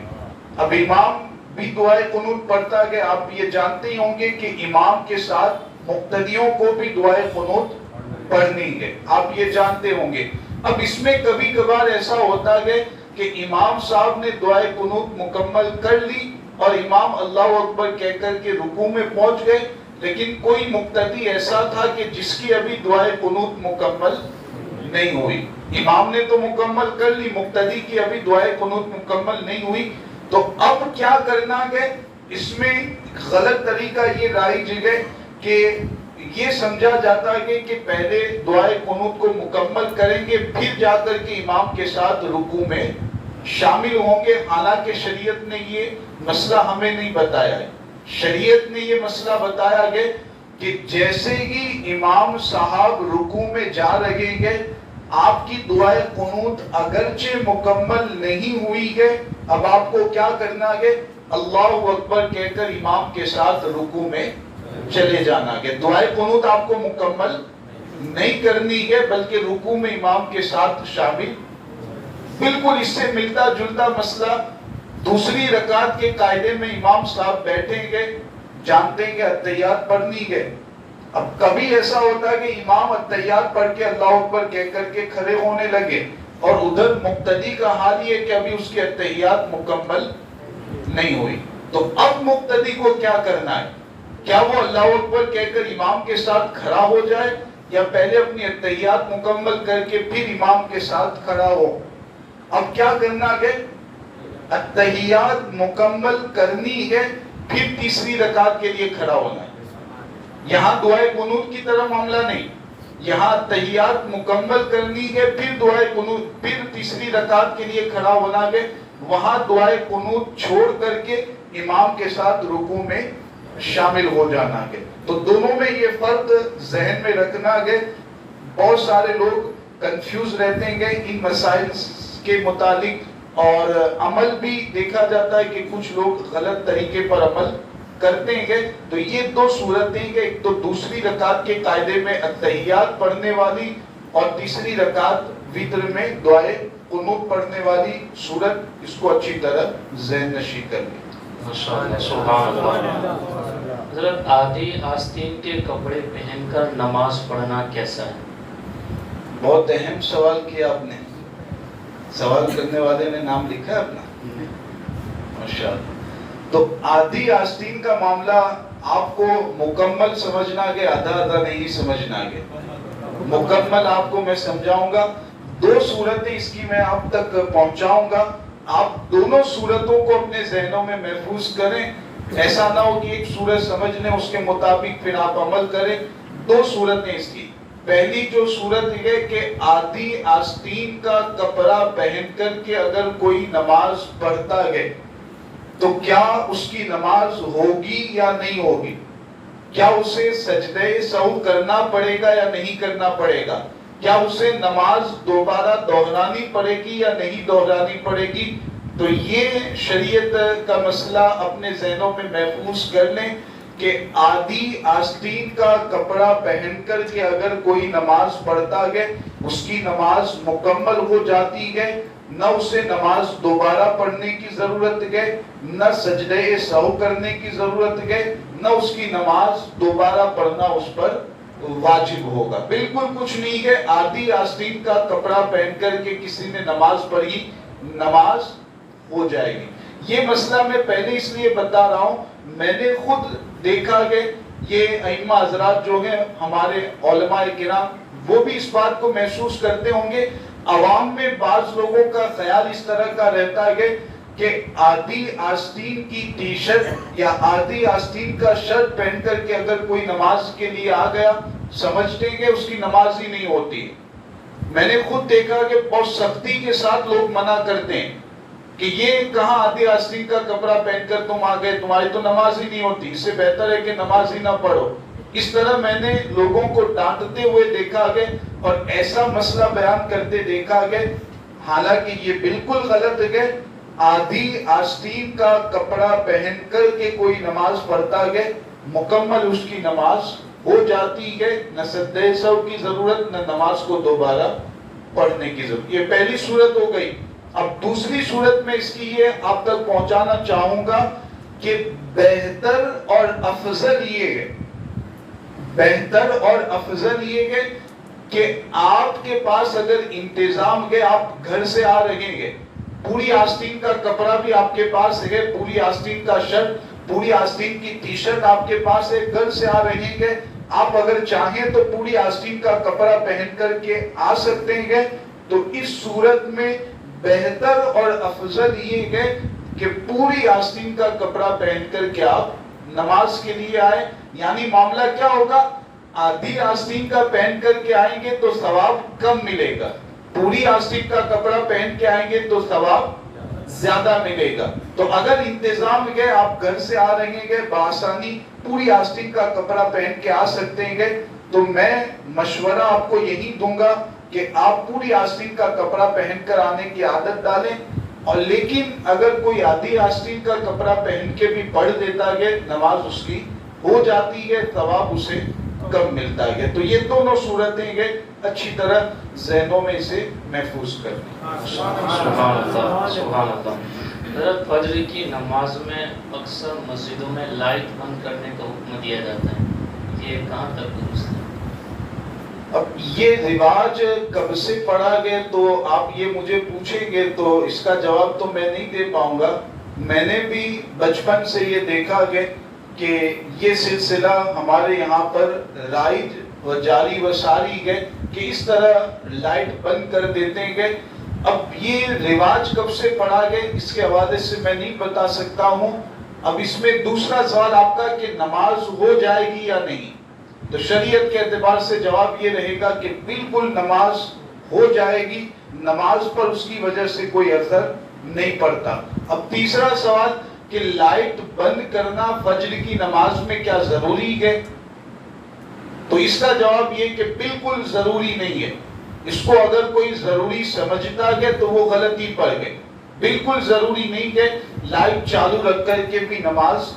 اب امام بھی دعائے قنوت پڑھتا ہے. آپ یہ جانتے ہی ہوں گے کہ امام کے ساتھ مقتدیوں کو بھی دعائے قنوت پڑھنی ہے، آپ یہ جانتے ہوں گے. اب اس میں کبھی کبھار ایسا ہوتا ہے کہ امام صاحب نے دعائے قنوت مکمل کر لی اور امام اللہ اکبر کہہ کر کے رکوع میں پہنچ گئے، لیکن کوئی مقتدی ایسا تھا کہ جس کی ابھی دعائے قنوت مکمل نہیں ہوئی. امام نے تو مکمل کر لی، مقتدی کی ابھی دعائے قنوت مکمل نہیں ہوئی. تو اب کیا کرنا ہے؟ اس میں غلط طریقہ یہ رائج ہے کہ یہ سمجھا جاتا ہے کہ پہلے دعائے قنوت کو مکمل کریں گے پھر جا کر کے امام کے ساتھ رکوع میں شامل ہوں گے. حالانکہ شریعت نے یہ مسئلہ ہمیں نہیں بتایا ہے. شریعت نے یہ مسئلہ بتایا ہے کہ جیسے ہی امام صاحب رکوع میں جا رہے ہیں، آپ کی دعائے قنوت اگرچہ مکمل نہیں ہوئی ہے، اب آپ کو کیا کرنا ہے؟ اللہ اکبر کہہ کر امام کے ساتھ رکوع میں چلے جانا ہے. دعائے قنوت آپ کو مکمل نہیں کرنی ہے بلکہ رکوع میں امام کے ساتھ شامل. بالکل اس سے ملتا جلتا مسئلہ دوسری رکعت کے قاعدے میں امام صاحب بیٹھیں گے، جانتے ہیں کہ التحیات پڑھنی ہے. اب کبھی ایسا ہوتا ہے کہ امام التحیات پڑھ کے اللہ اکبر کہہ کر کے کھڑے ہونے لگے اور ادھر مقتدی کا حال یہ کہ ابھی اس کی التحیات مکمل نہیں ہوئی. تو اب مقتدی کو کیا کرنا ہے؟ کیا وہ اللہ اکبر کہہ کر امام کے ساتھ کھڑا ہو جائے یا پہلے اپنی التحیات مکمل کر کے پھر امام کے ساتھ کھڑا ہو؟ اب کیا کرنا ہے؟ التحیات مکمل کرنی ہے پھر تیسری رکعت کے لیے کھڑا ہونا ہے. یہاں دعائے قنوت کی طرح معاملہ نہیں، یہاں التحیات مکمل کرنی ہے پھر دعائے قنوت، پھر تیسری رکعت کے لیے کھڑا ہونا ہے. وہاں دعائے قنوت چھوڑ کر کے امام کے ساتھ رکوع میں شامل ہو جانا ہے. تو دونوں میں یہ فرق ذہن میں رکھنا ہے. بہت سارے لوگ کنفیوز رہتے ہیں ان مسائل کے متعلق اور عمل بھی دیکھا جاتا ہے کہ کچھ لوگ غلط طریقے پر عمل کرتے ہیں. تو یہ 2 صورتیں ہیں، ایک تو دوسری رکعت کے قاعدے میں التحیات پڑھنے والی اور تیسری رکعت وتر میں دعائے قنوت پڑھنے والی صورت. اس کو اچھی طرح ذہن نشین کر لیں. سبحان اللہ. حضرت آدھی آستین کے کپڑے پہن کر نماز پڑھنا کیسا ہے؟ بہت اہم سوال کیا آپ نے. سوال کرنے والے نے نام لکھا ہے اپنا؟ ماشاءاللہ. تو آدھی آستین کا معاملہ آپ کو مکمل سمجھنا ہے، آدھا نہیں سمجھنا ہے. مکمل آپ کو میں سمجھاؤں گا. 2 صورتیں اس کی میں آپ تک پہنچاؤں گا. آپ دونوں صورتوں کو اپنے ذہنوں میں محفوظ کریں. ایسا نہ ہو کہ ایک صورت سمجھ لیں اس کے مطابق پھر آپ عمل کریں. 2 صورتیں اس کی. پہلی جو صورت ہے کہ آدھی آستین کا کپڑا پہن کر کے اگر کوئی نماز پڑھتا ہے تو کیا اس کی نماز ہوگی یا نہیں ہوگی؟ کیا اسے سجدہ سہو کرنا پڑے گا یا نہیں کرنا پڑے گا؟ کیا اسے نماز دوبارہ دہرانی پڑے گی یا نہیں دہرانی پڑے گی؟ تو یہ شریعت کا مسئلہ اپنے ذہنوں میں محفوظ کر لیں کہ آدھی آستین کا کپڑا پہن کر کے اگر کوئی نماز پڑھتا ہے اس کی نماز مکمل ہو جاتی ہے، نہ اسے نماز دوبارہ پڑھنے کی ضرورت ہے، نہ سجدہ سہو کرنے کی ضرورت ہے، نہ اس کی نماز دوبارہ پڑھنا اس پر واجب ہوگا۔ بالکل کچھ نہیں ہے، آدھی آستین کا کپڑا پہن کر کے کسی نے نماز پڑھی، نماز ہو جائے گی۔ یہ مسئلہ میں پہلے اس لیے بتا رہا ہوں، میں نے خود دیکھا کہ یہ ائمہ حضرات جو ہیں ہمارے علماء کرام وہ بھی اس بات کو محسوس کرتے ہوں گے۔ عوام میں بعض لوگوں کا خیال اس طرح کا رہتا ہے کہ آدھی آستین کی ٹی شرٹ یا آدھی آستین کا شرٹ پہن کر کے اگر کوئی نماز کے لیے آ گیا سمجھتے ہیں کہ اس کی نماز ہی نہیں ہوتی۔ میں نے خود دیکھا کہ بہت سختی کے ساتھ لوگ منع کرتے ہیں کہ یہ کہاں آدھی آستین کا کپڑا پہن کر تم آ گئے، تمہاری تو نماز ہی نہیں ہوتی، اس سے بہتر ہے کہ نماز ہی نہ پڑھو۔ اس طرح میں نے لوگوں کو ڈانٹتے ہوئے دیکھا گیا اور ایسا مسئلہ بیان کرتے دیکھا گیا، حالانکہ یہ بالکل غلط ہے۔ آدھی آستین کا کپڑا پہن کر کے کوئی نماز پڑھتا ہے مکمل اس کی نماز ہو جاتی ہے، نہ سجدہ سہو کی ضرورت نہ نماز کو دوبارہ پڑھنے کی ضرورت۔ یہ پہلی صورت ہو گئی۔ اب دوسری صورت میں اس کی یہ آپ تک پہنچانا چاہوں گا کہ بہتر اور افضل یہ ہے، بہتر اور افضل یہ ہے کہ آپ کے پاس اگر انتظام ہے، آپ گھر سے آ رہے ہیں، پوری آستین کا کپڑا بھی آپ کے پاس ہے، پوری آستین کا شرٹ، پوری آستین کی ٹی شرٹ آپ کے پاس ہے، گھر سے آ رہے ہیں، آپ اگر چاہیں تو پوری آستین کا کپڑا پہن کر کے آ سکتے ہیں، تو اس صورت میں بہتر اور افضل یہ ہے کہ پوری آستین کا کپڑا پہن کر کے آپ نماز کے لیے آئے۔ یعنی معاملہ کیا ہوگا، آدھی آستین کا پہن کر کے آئیں گے تو ثواب کم ملے گا، پوری آستین کا کپڑا پہن کے آئیں گے تو ثواب زیادہ ملے گا۔ تو اگر انتظام ہے، آپ گھر سے آ رہے ہیں بآسانی پوری آستین کا کپڑا پہن کے آ سکتے ہیں، تو میں مشورہ آپ کو یہی دوں گا کہ آپ پوری آستین کا کپڑا پہن کر آنے کی عادت ڈالیں۔ اور لیکن اگر کوئی آدھی آستین کا کپڑا پہن کے بھی پڑھ دیتا ہے، نماز اس کی ہو جاتی ہے، ثواب اسے کم ملتا ہے۔ تو یہ دونوں صورتیں ہیں، اچھی طرح ذہنوں میں اسے محفوظ کر لیں۔ سبحان اللہ، سبحان اللہ۔ حضرت فجر کی نماز میں اکثر مسجدوں میں لائٹ بند کرنے کا حکم دیا جاتا ہے، یہ کہاں تک درست ہے؟ اب یہ رواج کب سے پڑھا گیا تو آپ یہ مجھے پوچھیں گے تو اس کا جواب تو میں نہیں دے پاؤں گا۔ میں نے بھی بچپن سے یہ دیکھا گیا کہ یہ سلسلہ ہمارے یہاں پر رائج و جاری و ساری ہے کہ اس طرح لائٹ بند کر دیتے ہیں۔ اب یہ رواج کب سے پڑھا گیا اس کے حوالے سے میں نہیں بتا سکتا ہوں۔ اب اس میں دوسرا سوال آپ کا کہ نماز ہو جائے گی یا نہیں، تو شریعت کے اعتبار سے جواب یہ رہے گا کہ بالکل نماز ہو جائے گی، نماز پر اس کی وجہ سے کوئی اثر نہیں پڑتا۔ اب تیسرا سوال کہ لائٹ بند کرنا فجر کی نماز میں کیا ضروری ہے، تو اس کا جواب یہ کہ بالکل ضروری نہیں ہے۔ اس کو اگر کوئی ضروری سمجھتا ہے تو وہ غلطی پر ہے، بالکل ضروری نہیں ہے۔ لائٹ چالو رکھ کر کے بھی نماز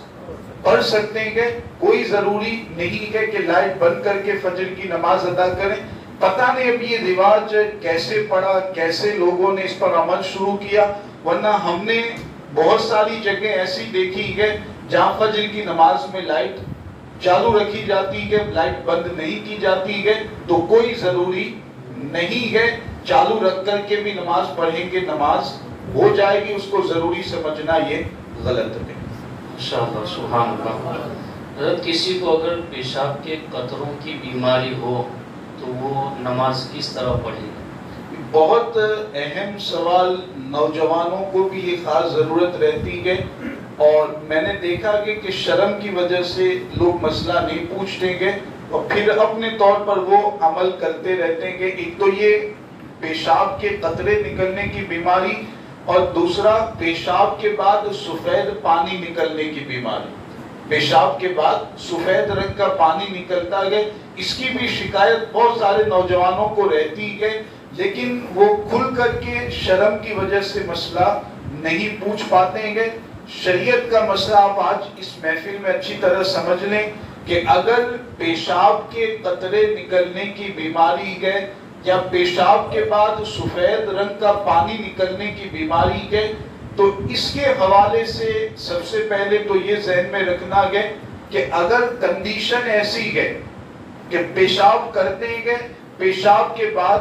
پڑھ سکتے ہیں، کوئی ضروری نہیں ہے کہ لائٹ بند کر کے فجر کی نماز ادا کریں۔ پتہ نہیں اب یہ رواج کیسے پڑا، کیسے لوگوں نے اس پر عمل شروع کیا، ورنہ ہم نے بہت ساری جگہ ایسی دیکھی ہے جہاں فجر کی نماز میں لائٹ چالو رکھی جاتی ہے، لائٹ بند نہیں کی جاتی ہے، تو کوئی ضروری نہیں ہے۔ چالو رکھ کر کے بھی نماز پڑھیں گے، نماز ہو جائے گی، اس کو ضروری سمجھنا یہ غلط ہے۔ انشاءاللہ، سبحان اللہ۔ حضرت کسی کو اگر پیشاب کے قطروں کی بیماری ہو تو وہ نماز کس طرح پڑھے گا؟ بہت اہم سوال، نوجوانوں کو بھی یہ خاص ضرورت رہتی ہے، اور میں نے دیکھا کہ شرم کی وجہ سے لوگ مسئلہ نہیں پوچھتے گے اور پھر اپنے طور پر وہ عمل کرتے رہتے ہیں۔ ایک تو یہ پیشاب کے قطرے نکلنے کی بیماری اور دوسرا پیشاب کے بعد سفید پانی نکلنے کی بیماری. پیشاب کے بعد سفید رنگ کا پانی نکلتا ہے، اس کی بھی شکایت بہت سارے نوجوانوں کو رہتی ہے، لیکن وہ کھل کر کے شرم کی وجہ سے مسئلہ نہیں پوچھ پاتے ہیں. شریعت کا مسئلہ آپ آج اس محفل میں اچھی طرح سمجھ لیں کہ اگر پیشاب کے قطرے نکلنے کی بیماری ہے یا پیشاب کے بعد سفید رنگ کا پانی نکلنے کی بیماری ہے، تو اس کے حوالے سے سب سے پہلے تو یہ ذہن میں رکھنا ہے کہ اگر کنڈیشن ایسی ہے کہ پیشاب کرتے ہیں، پیشاب کے بعد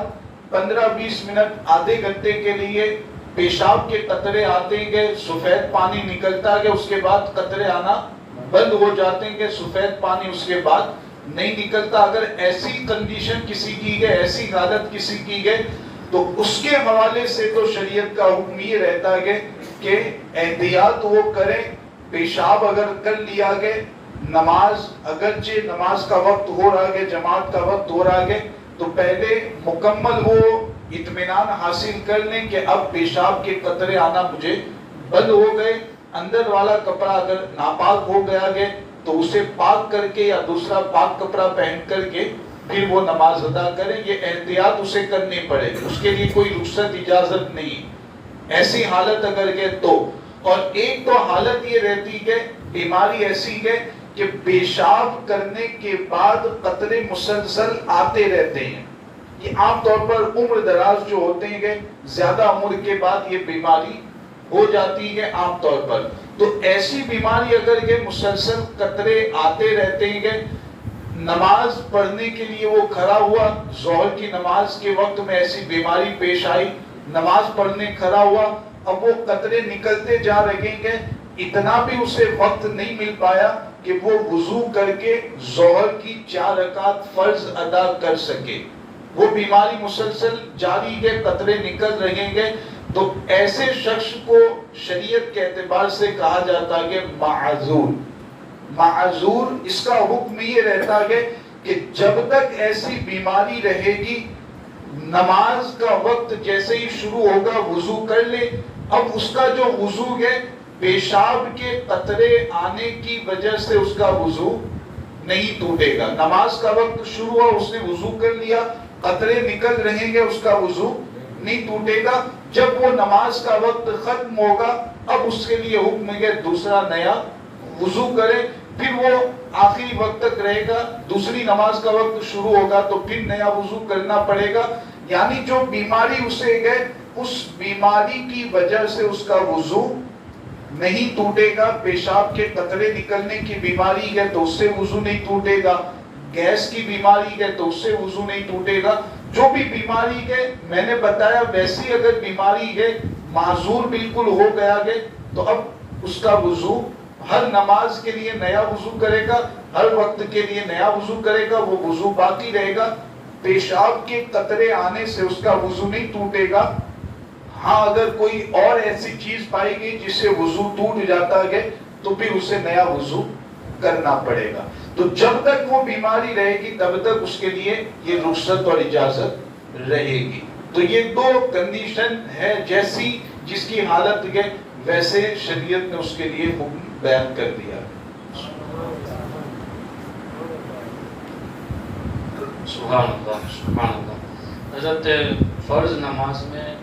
15-20 منٹ آدھے گھنٹے کے لیے پیشاب کے قطرے آتے ہیں، سفید پانی نکلتا ہے، اس کے بعد قطرے آنا بند ہو جاتے ہیں، سفید پانی اس کے بعد نہیں نکلتا. اگر ایسی کنڈیشن کسی کی ہے، ایسی حالت کسی کی ہے، تو اس کے حوالے سے تو شریعت کا حکم یہ رہتا ہے کہ احتیاط وہ کریں. پیشاب اگر کر لیا گئے، نماز اگرچہ نماز کا وقت ہو رہا ہے، جماعت کا وقت ہو رہا ہے، تو پہلے مکمل وہ اطمینان حاصل کر لیں کہ اب پیشاب کے قطرے آنا مجھے بند ہو گئے. اندر والا کپڑا اگر ناپاک ہو گیا ہے تو اسے پاک کر کے یا دوسرا پاک کپڑا پہن کر کے پھر وہ نماز ادا کریں. یہ احتیاط اسے کرنی پڑے گی، اس کے لیے کوئی رخصت اجازت نہیں ایسی حالت اگر ہے تو. اور ایک تو حالت یہ رہتی ہے، بیماری ایسی ہے کہ پیشاب کرنے کے بعد قطرے مسلسل آتے رہتے ہیں. یہ عام طور پر عمر دراز جو ہوتے ہیں، زیادہ عمر کے بعد یہ بیماری ہو جاتی ہے عام طور پر. تو ایسی بیماری اگر یہ مسلسل قطرے آتے رہتے ہیں، نماز پڑھنے کے لیے وہ کھڑا ہوا، ظہر کی نماز کے وقت میں ایسی بیماری پیش آئی، نماز پڑھنے کھڑا ہوا، اب وہ قطرے نکلتے جا رہے ہیں، اتنا بھی اسے وقت نہیں مل پایا کہ وہ وضو کر کے ظہر کی 4 رکعت فرض ادا کر سکے. وہ بیماری مسلسل جاری ہے، قطرے نکل رہے ہیں. تو ایسے شخص کو شریعت کے اعتبار سے کہا جاتا ہے معذور. معذور اس کا حکم یہ رہتا ہے کہ جب تک ایسی بیماری رہے گی، نماز کا وقت جیسے ہی شروع ہوگا وضو کر لے. اب اس کا جو وضو ہے پیشاب کے قطرے آنے کی وجہ سے اس کا وضو نہیں ٹوٹے گا. نماز کا وقت شروع ہوا، اس نے وضو کر لیا، قطرے نکل رہے ہیں، اس کا وضو نہیں ٹوٹے گا. جب وہ نماز کا وقت ختم ہوگا، اب اس کے لیے حکم ہے دوسرا نیا وضو کرے. پھر وہ آخری وقت تک رہے گا، دوسری نماز کا وقت شروع ہوگا تو پھر نیا وضو کرنا پڑے گا. یعنی جو بیماری اسے ہے، اس بیماری کی وجہ سے اس کا وضو نہیں ٹوٹے گا. پیشاب کے قطرے نکلنے کی بیماری ہے تو اس سے وضو نہیں ٹوٹے گا. گیس کی بیماری ہے تو اس سے وضو نہیں ٹوٹے گا. جو بھی بیماری ہے میں نے بتایا، ویسی اگر بیماری ہے معذور بالکل ہو گیا ہے تو اب اس کا وضو ہر نماز کے لیے نیا وضو کرے گا، ہر وقت کے لیے نیا وضو کرے گا، وہ وضو باقی رہے گا. پیشاب کے قطرے آنے سے اس کا وضو نہیں ٹوٹے گا. ہاں اگر کوئی اور ایسی چیز پائے گی جس سے وضو ٹوٹ جاتا ہے تو پھر اسے نیا وضو کرنا پڑے گا. تو جب تک وہ بیماری رہے گی تب تک اس کے لیے یہ رخصت اور اجازت رہے گی. تو یہ 2 کنڈیشن ہے، جیسی جس کی حالت ہے ویسے شریعت نے اس کے لیے حکم بیان کر دیا. سبحان اللہ سبحان اللہ. حضرت فرض نماز میں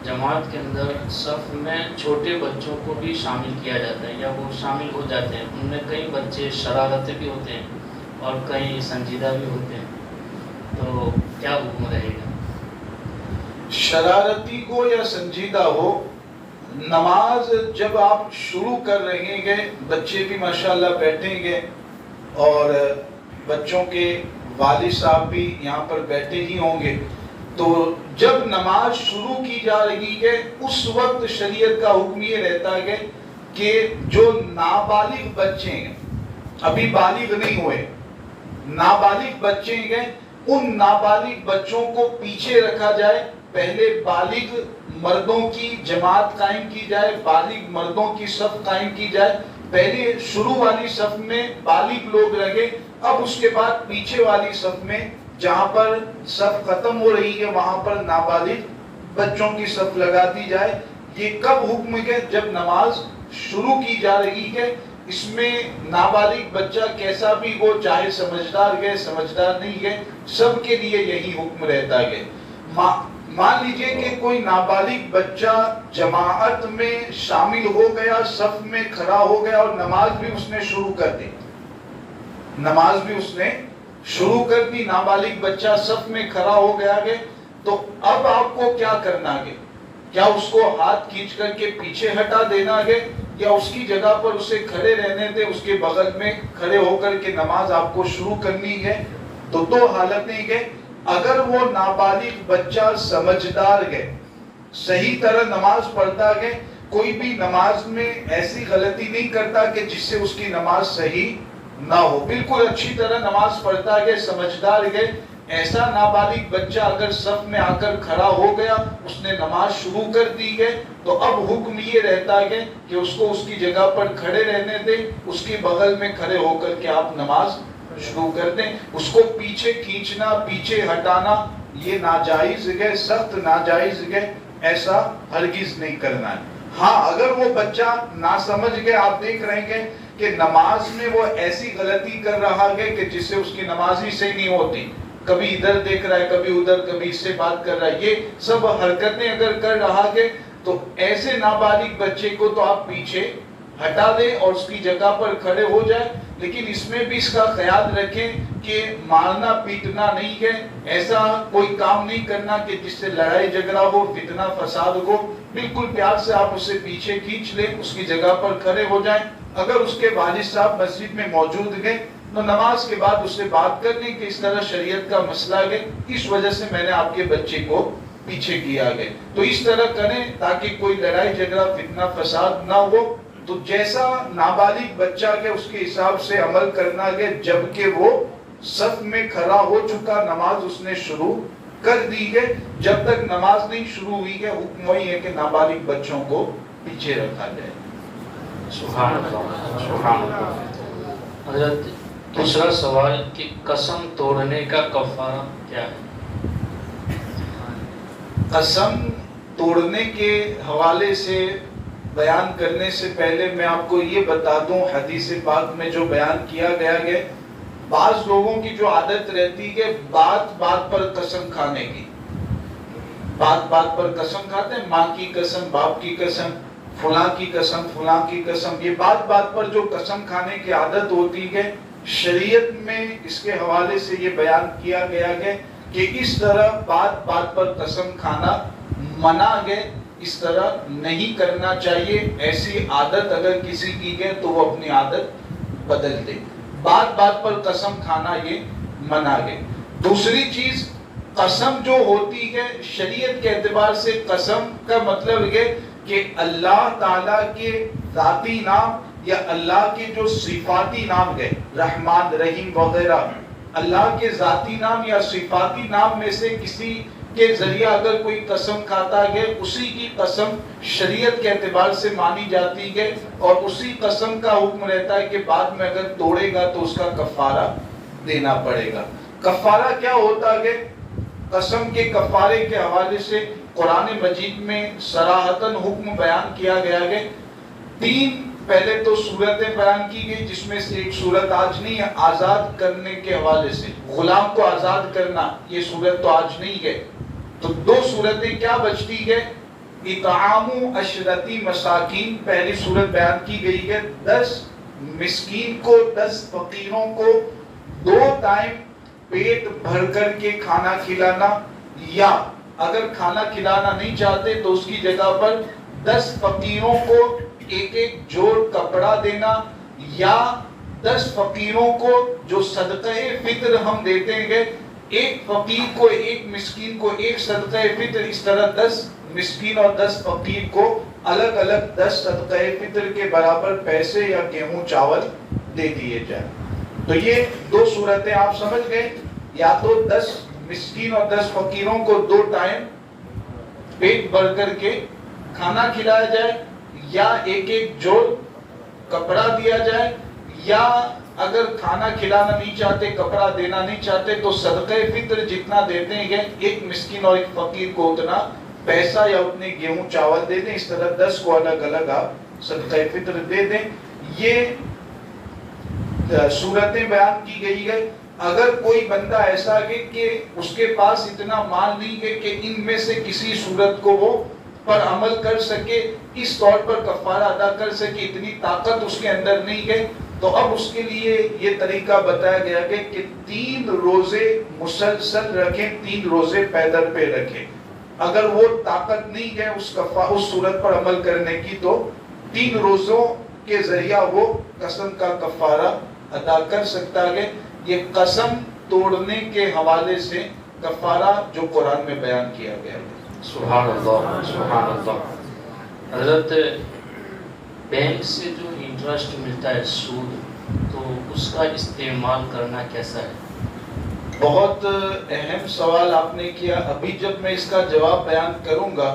جماعت کے اندر صف میں چھوٹے بچوں کو بھی شامل کیا جاتا ہے یا وہ شامل ہو جاتے ہیں؟ ان میں کئی بچے شرارتی بھی ہوتے ہیں اور کئی سنجیدہ بھی ہوتے ہیں، تو کیا حکم رہے گا؟ شرارتی ہو یا سنجیدہ ہو، نماز جب آپ شروع کر رہے ہیں، بچے بھی ماشاءاللہ بیٹھیں گے اور بچوں کے والد صاحب بھی یہاں پر بیٹھے ہی ہوں گے، تو جب نماز شروع کی جا رہی ہے اس وقت شریعت کا حکم یہ رہتا ہے کہ جو نابالغ بچے ہیں، ابھی بالغ نہیں ہوئے، نابالغ بچے ہیں، ان نابالغ بچوں کو پیچھے رکھا جائے. پہلے بالغ مردوں کی جماعت قائم کی جائے، بالغ مردوں کی صف قائم کی جائے. پہلے شروع والی صف میں بالغ لوگ رہے، اب اس کے بعد پیچھے والی صف میں جہاں پر صف ختم ہو رہی ہے وہاں پر نابالغ بچوں کی صف لگا دی جائے. یہ کب حکم ہے؟ جب نماز شروع کی جا رہی ہے. اس میں نابالغ بچہ کیسا بھی ہو، چاہے سمجھدار ہے سمجھدار نہیں ہے، سب کے لیے یہی حکم رہتا ہے. مان لیجئے کہ کوئی نابالغ بچہ جماعت میں شامل ہو گیا، صف میں کھڑا ہو گیا اور نماز بھی اس نے شروع کر دی. نماز بھی اس نے شروع کر دی، نابالغ بچہ صف میں کھڑا ہو گیا ہے. تو اب آپ کو کیا کرنا ہے؟ کیا اس کو ہاتھ کھینچ کر کے پیچھے ہٹا دینا ہے، یا اس کی جگہ پر اسے کھڑے رہنے دے، اس کے بغل میں کھڑے ہو کر کے نماز آپ کو شروع کرنی ہے؟ تو دو حالتیں ہیں. اگر وہ نابالغ بچہ سمجھدار ہے، صحیح طرح نماز پڑھتا ہے، کوئی بھی نماز میں ایسی غلطی نہیں کرتا کہ جس سے اس کی نماز صحیح نہ ہو، بالکل اچھی طرح نماز پڑھتا ہے، سمجھدار ہے، ایسا نابالغ بچہ اگر صف میں آ کر کھڑا ہو گیا، اس نے نماز شروع کر دی ہے، تو اب حکم یہ رہتا ہے کہ اس کو اس کی جگہ پر کھڑے رہنے دیں، اس کے بغل میں کھڑے ہو کر کے آپ نماز شروع کر دیں. اس کو پیچھے کھینچنا، پیچھے ہٹانا یہ ناجائز ہے، سخت ناجائز ہے، ایسا ہرگز نہیں کرنا ہے. ہاں اگر وہ بچہ نہ سمجھ گیا، آپ دیکھ رہے ہیں کہ نماز میں وہ ایسی غلطی کر رہا ہے کہ جس سے اس کی نماز ہی صحیح نہیں ہوتی، کبھی ادھر دیکھ رہا ہے، کبھی ادھر، کبھی اس سے بات کر رہا ہے، یہ سب حرکتیں اگر کر رہا ہے تو ایسے نابالغ بچے کو تو آپ پیچھے ہٹا دیں اور اس کی جگہ پر کھڑے ہو جائیں. لیکن اس میں بھی اس کا خیال رکھیں کہ مارنا پیٹنا نہیں ہے، ایسا کوئی کام نہیں کرنا کہ جس سے لڑائی جھگڑا ہو، فتنہ فساد ہو. بالکل پیار سے آپ اسے پیچھے کھینچ لیں، اس کی جگہ پر کھڑے ہو جائیں. اگر اس کے والد صاحب مسجد میں موجود ہیں تو نماز کے بعد اس سے بات کر لیں کہ اس طرح شریعت کا مسئلہ ہے، اس وجہ سے میں نے آپ کے بچے کو پیچھے کیا گیا. تو اس طرح کریں تاکہ کوئی لڑائی جھگڑا فتنہ فساد نہ ہو. تو جیسا نابالغ بچہ ہے اس کے حساب سے عمل کرنا ہے. جبکہ وہ صف میں کھڑا ہو چکا، نماز اس نے شروع کر دی ہے. جب تک نماز نہیں شروع ہوئی ہے حکم وہی ہے کہ نابالغ بچوں کو پیچھے رکھا جائے. سبحان اللہ، سبحان اللہ. حضرت دوسرا سوال کہ قسم توڑنے کا کفارہ کیا ہے؟ قسم توڑنے کے حوالے سے بیان کرنے سے پہلے میں آپ کو یہ بتا دوں، حدیث پاک میں جو بیان کیا گیا ہے، بعض لوگوں کی جو عادت رہتی ہے بات بات پر قسم کھانے کی. بات بات پر قسم کھاتے ہیں، ماں کی قسم، باپ کی قسم، فلاں کی قسم، فلاں کی قسم. یہ بات بات پر جو قسم کھانے کی عادت ہوتی ہے، شریعت میں اس کے حوالے سے یہ بیان کیا گیا ہے کہ اس طرح بات بات پر قسم کھانا منع ہے، اس طرح نہیں کرنا چاہیے. ایسی عادت اگر کسی کی ہے تو وہ اپنی عادت بدل دے. بات بات پر قسم کھانا یہ منع ہے. دوسری چیز، قسم جو ہوتی ہے شریعت کے اعتبار سے قسم کا مطلب ہے کہ اللہ تعالیٰ کے ذاتی نام یا اللہ کے جو صفاتی نام ہے، رحمان رحیم وغیرہ، اللہ کے ذاتی نام یا صفاتی نام میں سے کسی کے ذریعہ اگر کوئی قسم کھاتا ہے، اسی کی قسم شریعت کے اعتبار سے مانی جاتی ہے اور اسی قسم کا حکم رہتا ہے کہ بعد میں اگر توڑے گا تو اس کا کفارہ دینا پڑے گا. کفارہ کیا ہوتا ہے؟ قسم کے کفارے کے حوالے سے قرآن مجید میں صراحتاً حکم بیان کیا گیا ہے. 3 پہلے تو صورتیں بیان کی گئی، جس میں سے ایک صورت آج نہیں ہے، آزاد کرنے کے حوالے سے، غلام کو آزاد کرنا، یہ صورت تو آج نہیں ہے. تو 2 صورتیں کیا بچتی ہے؟ اطعام 10 مساکین پہلی صورت بیان کی گئی ہے، 10 مسکین کو، 10 فقیروں کو 2 ٹائم پیٹ بھر کر کے کھانا کھلانا، یا اگر کھانا کھلانا نہیں چاہتے تو اس کی جگہ پر 10 فقیروں کو ایک جوڑ کپڑا دینا، یا 10 فقیروں کو جو صدقہ فطر ہم دیتے ہیں، ایک فقیر کو، ایک مسکین کو ایک صدقہ فطر، اس طرح 10 مسکین اور 10 فقیر کو الگ الگ 10 صدقہ فطر کے برابر پیسے یا گیہوں چاول دے دیے جائیں. تو یہ 2 صورتیں آپ سمجھ گئے، یا تو 10 مسکین اور 10 فقیروں کو 2 ٹائم پیٹ بھر کر کے کھانا کھلایا جائے، یا ایک جوڑ کپڑا دیا جائے، یا اگر کھانا کھلانا نہیں چاہتے، کپڑا دینا نہیں چاہتے تو صدقہ فطر جتنا دیتے ہیں ایک مسکین اور ایک فقیر کو اتنا پیسہ یا اتنے گیہوں چاول دے دیں، اس طرح 10 کو الگ الگ آپ صدقہ فطر دے دیں. یہ صورتیں بیان کی گئی ہے. اگر کوئی بندہ ایسا ہے کہ اس کے پاس اتنا مال نہیں ہے کہ ان میں سے کسی صورت کو وہ پر عمل کر سکے، اس طور پر کفارہ ادا کر سکے، اتنی طاقت اس کے اندر نہیں ہے، تو اب اس کے لیے یہ طریقہ بتایا گیا کہ 3 روزے مسلسل رکھیں، 3 روزے پیدر پہ رکھیں. اگر وہ طاقت نہیں ہے اس صورت پر عمل کرنے کی، تو 3 روزوں کے ذریعہ وہ قسم کا کفارہ ادا کر سکتا ہے. یہ قسم توڑنے کے حوالے سے کفارہ جو قرآن میں بیان کیا گیا ہے. سبحان اللہ، سبحان اللہ. حضرت بینک سے جو انٹرسٹ ملتا ہے سود، تو اس کا استعمال کرنا کیسا ہے؟ بہت اہم سوال آپ نے کیا. ابھی جب میں اس کا جواب بیان کروں گا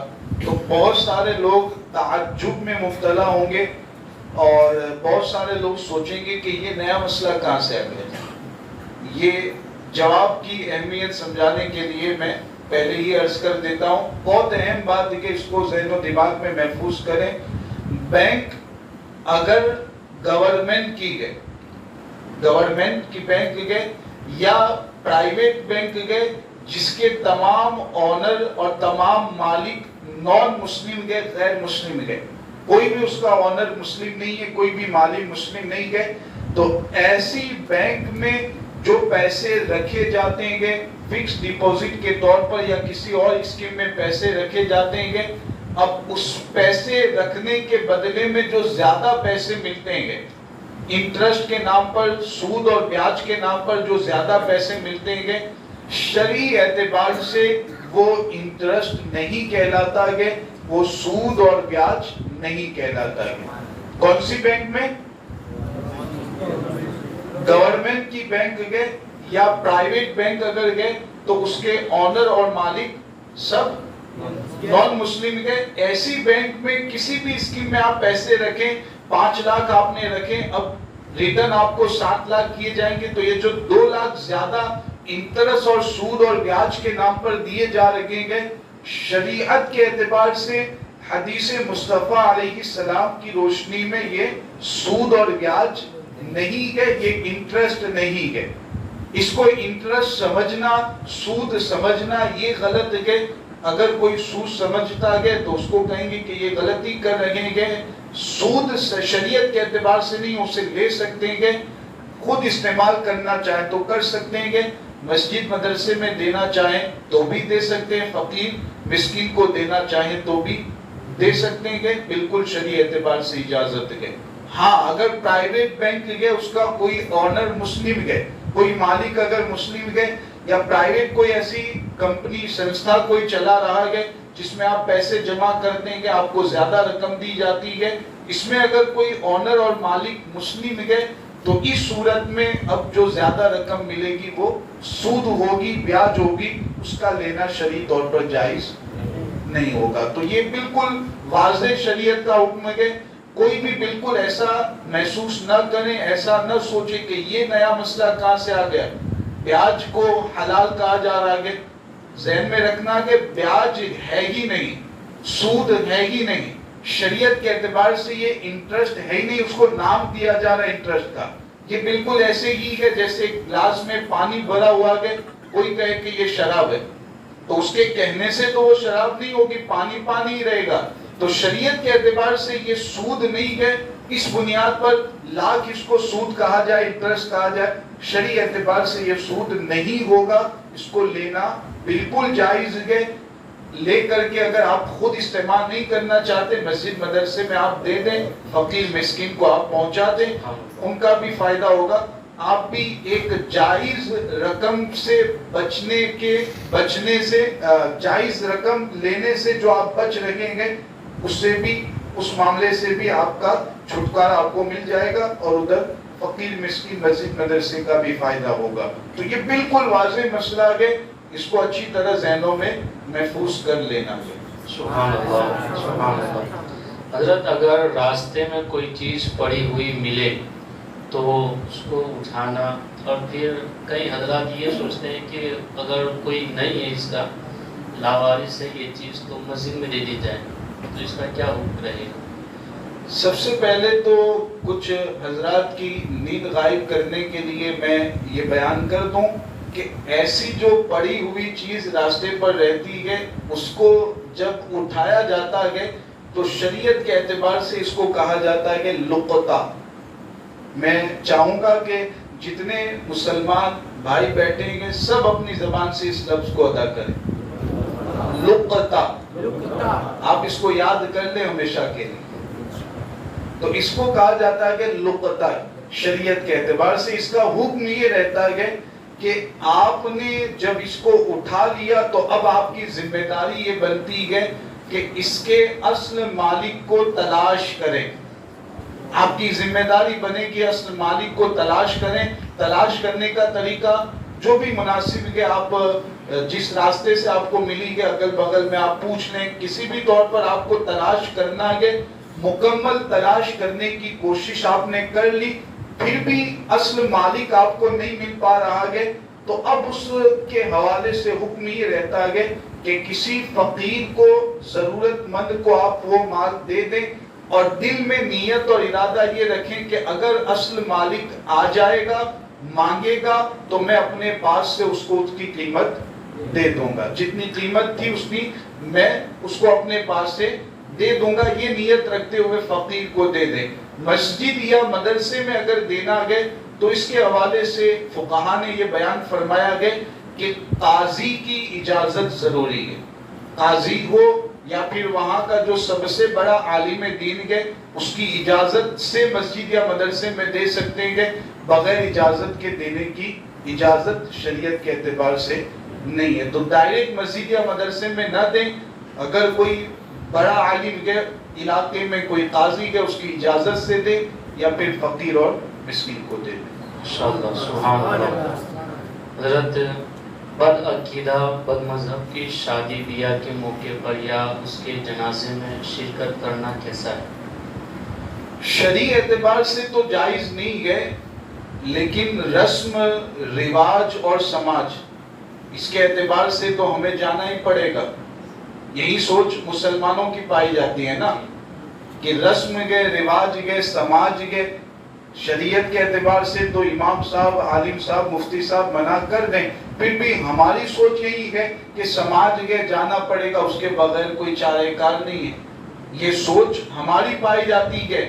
تو بہت سارے لوگ تعجب میں مبتلا ہوں گے اور بہت سارے لوگ سوچیں گے کہ یہ نیا مسئلہ کہاں سے آ گیا. یہ جواب کی اہمیت سمجھانے کے لیے میں پہلے ہی عرض کر دیتا ہوں. بہت اہم بات ہے کہ اس کو ذہن و دماغ میں محفوظ کریں. بینک اگر گورنمنٹ کی گئے، گورنمنٹ کی بینک گئے یا پرائیویٹ بینک گئے جس کے تمام آنر اور تمام مالک نان مسلم گئے، غیر مسلم گئے، کوئی بھی اس کا آنر مسلم نہیں ہے، کوئی بھی مالک مسلم نہیں گئے، تو ایسی بینک میں جو پیسے رکھے جاتے ہیں فکس ڈپوزٹ کے طور پر یا کسی اور اسکیم میں پیسے رکھے جاتے ہیں، اب اس پیسے رکھنے کے بدلے میں جو زیادہ پیسے ملتے ہیں انٹرسٹ کے نام پر، سود اور بیاج کے نام پر جو زیادہ پیسے ملتے ہیں، شرعی اعتبار سے وہ انٹرسٹ نہیں کہلاتا ہے، وہ سود اور بیاج نہیں کہلاتا ہے. کون سی بینک میں؟ گورنمنٹ کی بینک گئے یا پرائیویٹ بینک اگر گئے تو اس کے آنر اور مالک سب نان مسلم گئے. ایسی بینک میں کسی بھی اسکیم میں آپ پیسے رکھیں، 5 لاکھ آپ نے رکھیں، اب ریٹرن آپ کو 7 لاکھ کیے جائیں گے، تو یہ جو 2 لاکھ زیادہ انٹرسٹ اور سود اور بیاج کے نام پر دیے جا رہے ہیں، شریعت کے اعتبار سے حدیث مصطفیٰ علیہ السلام کی روشنی میں یہ سود اور بیاج نہیں ہے، یہ انٹرسٹ نہیں ہے. اس کو انٹرسٹ سمجھنا، سود سمجھنا یہ غلط ہے. اگر کوئی سود سمجھتا ہے تو اس کو کہیں گے کہ یہ غلطی کر رہے ہیں. سود شریعت کے اعتبار سے نہیں، اسے لے سکتے ہیں، خود استعمال کرنا چاہیں تو کر سکتے ہیں، مسجد مدرسے میں دینا چاہیں تو بھی دے سکتے ہیں، فقیر مسکین کو دینا چاہیں تو بھی دے سکتے ہیں، بالکل شرعی اعتبار سے اجازت ہے. ہاں اگر پرائیویٹ بینک گئے، اس کا کوئی آنر مسلم گئے، کوئی مالک اگر مسلم گئے، یا پرائیویٹ کوئی ایسی کمپنی سنستھا کوئی چلا رہا ہے جس میں آپ پیسے جمع کرتے ہیں، آپ کو زیادہ رقم دی جاتی ہے، اس میں اگر کوئی آنر اور مالک مسلم گئے تو اس صورت میں اب جو زیادہ رقم ملے گی وہ سود ہوگی، بیاج ہوگی، اس کا لینا شرعی طور پر جائز نہیں ہوگا. تو یہ بالکل واضح شریعت کا حکم ہے. کوئی بھی بالکل ایسا محسوس نہ کریں، ایسا نہ سوچے کہ یہ نیا مسئلہ کہاں سے آ گیا. بیاج کو حلال کہا جا رہا ہے، ذہن میں رکھنا کہ بیاج ہے ہی نہیں، سود ہے ہی نہیں، شریعت کے اعتبار سے یہ انٹرسٹ ہے ہی نہیں، اس کو نام دیا جا رہا ہے انٹرسٹ کا. یہ بالکل ایسے ہی ہے جیسے گلاس میں پانی بھرا ہوا ہے، کوئی کہے کہ یہ شراب ہے، تو اس کے کہنے سے تو وہ شراب نہیں ہوگی، پانی پانی ہی رہے گا. تو شریعت کے اعتبار سے یہ سود نہیں ہے. اس بنیاد پر لاکھ اس کو سود کہا جائے، انٹرسٹ کہا جائے، شرعی اعتبار سے یہ سود نہیں ہوگا. اس کو لینا بالکل جائز ہے. لے کر کے اگر آپ خود استعمال نہیں کرنا چاہتے، مسجد مدرسے میں آپ دے دیں، فقیر مسکین کو آپ پہنچا دیں، ان کا بھی فائدہ ہوگا. آپ بھی ایک جائز رقم سے بچنے سے جائز رقم لینے سے جو آپ بچ رہیں گے، اس سے بھی، اس معاملے سے بھی آپ کا چھٹکارا آپ کو مل جائے گا، اور ادھر فقیر مسکین مسجد مدرسے کا بھی فائدہ ہوگا. تو یہ بالکل واضح مسئلہ ہے، اس کو اچھی طرح ذہنوں میں محفوظ کر لینا ہے. سبحان اللہ، سبحان اللہ. حضرت اگر راستے میں کوئی چیز پڑی ہوئی ملے تو اس کو اٹھانا، اور پھر کئی حضرات یہ سوچتے ہیں کہ اگر کوئی نہیں ہے اس کا، لاوارث ہے یہ چیز تو مسجد میں دے دی جائے تو اس کا کیا حکم رہے گا؟ سب سے پہلے تو کچھ حضرات کی نیند غائب کرنے کے لیے میں یہ بیان کر دوں کہ ایسی جو پڑی ہوئی چیز راستے پر رہتی ہے اس کو جب اٹھایا جاتا ہے تو شریعت کے اعتبار سے اس کو کہا جاتا ہے کہ لقطہ. میں چاہوں گا کہ جتنے مسلمان بھائی بیٹھے ہیں سب اپنی زبان سے اس لفظ کو ادا کریں. لقطہ آپ اس کو یاد کر لیں ہمیشہ کے لیے. تو اس کو کہا جاتا ہے کہ لقطہ. شریعت کے اعتبار سے اس کا حکم یہ رہتا ہے کہ آپ نے جب اس کو اٹھا لیا تو اب آپ کی ذمہ داری یہ بنتی ہے کہ اس کے اصل مالک کو تلاش کریں. آپ کی ذمہ داری بنے کہ اصل مالک کو تلاش کریں. تلاش کرنے کا طریقہ جو بھی مناسب ہے، آپ جس راستے سے آپ کو ملی ہے اگل بغل میں آپ پوچھ لیں، کسی بھی طور پر آپ کو تلاش کرنا ہے. مکمل تلاش کرنے کی کوشش آپ نے کر لی، پھر بھی اصل مالک آپ کو نہیں مل پا رہا ہے تو اب اس کے حوالے سے حکم یہ رہتا ہے کہ کسی فقیر کو، ضرورت مند کو آپ وہ مال دے دیں اور دل میں نیت اور ارادہ یہ رکھیں کہ اگر اصل مالک آ جائے گا، مانگے گا تو میں اپنے پاس سے اس کو اس کی قیمت دے دوں گا. جتنی قیمت تھی اس کی میں اس کو اپنے پاس سے دے دوں گا. یہ نیت رکھتے ہوئے فقیر کو دے دیں. مسجد یا مدرسے میں اگر دینا گئے تو اس کے حوالے سے فقہا نے یہ بیان فرمایا گیا کہ قاضی کی اجازت ضروری ہے. قاضی ہو یا پھر وہاں کا جو سب سے بڑا عالم دین ہے اس کی اجازت سے مسجد یا مدرسے میں دے سکتے ہیں. بغیر اجازت کے دینے کی اجازت شریعت کے اعتبار سے نہیں ہے. تو ڈائریکٹ مسجد یا مدرسے میں نہ دیں. اگر کوئی بڑا عالم کے علاقے میں کوئی قاضی ہے اس کی اجازت سے دے یا پھر فقیر اور مسکین کو دے دیں. انشاءاللہ سبحان اللہ. حضرت بد عقیدہ بد مذہب کی شادی بیاہ کے موقع پر یا اس کے جنازے میں شرکت کرنا کیسا ہے؟ شرعی اعتبار سے تو جائز نہیں ہے، لیکن رسم رواج اور سماج اس کے اعتبار سے تو ہمیں جانا ہی پڑے گا. یہی سوچ مسلمانوں کی پائی جاتی ہے نا کہ رسم گئے، رواج گئے، سماج گئے. شریعت کے اعتبار سے تو امام صاحب، عالم صاحب، مفتی صاحب منع کر دیں، پھر بھی ہماری سوچ یہی ہے کہ سماج گئے جانا پڑے گا، اس کے بغیر کوئی چارہ کار نہیں ہے. یہ سوچ ہماری پائی جاتی ہے.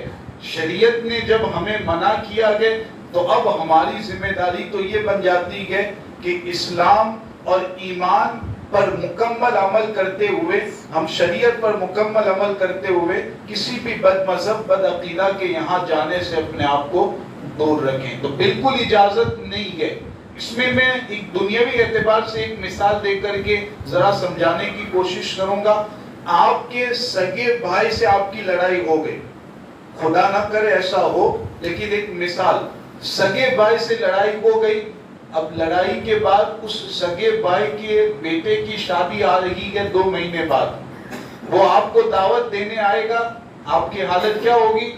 شریعت نے جب ہمیں منع کیا گیا تو اب ہماری ذمہ داری تو یہ بن جاتی ہے کہ اسلام اور ایمان پر مکمل عمل کرتے ہوئے، ہم شریعت پر مکمل عمل کرتے ہوئے کسی بھی بد مذہب بد عقیدہ کے یہاں جانے سے اپنے آپ کو دور رکھیں. تو بالکل اجازت نہیں ہے. اس میں ایک دنیاوی اعتبار سے ایک مثال دے کر کے ذرا سمجھانے کی کوشش کروں گا. آپ کے سگے بھائی سے آپ کی لڑائی ہو گئی، خدا نہ کرے ایسا ہو، لیکن ایک مثال، سگے بھائی سے لڑائی ہو گئی. اب لڑائی کے بعد اس سگے بھائی کے بیٹے کی شادی آ رہی ہے 2 مہینے بعد. وہ آپ کو دعوت دینے آئے گا، آپ کی حالت کیا ہوگی؟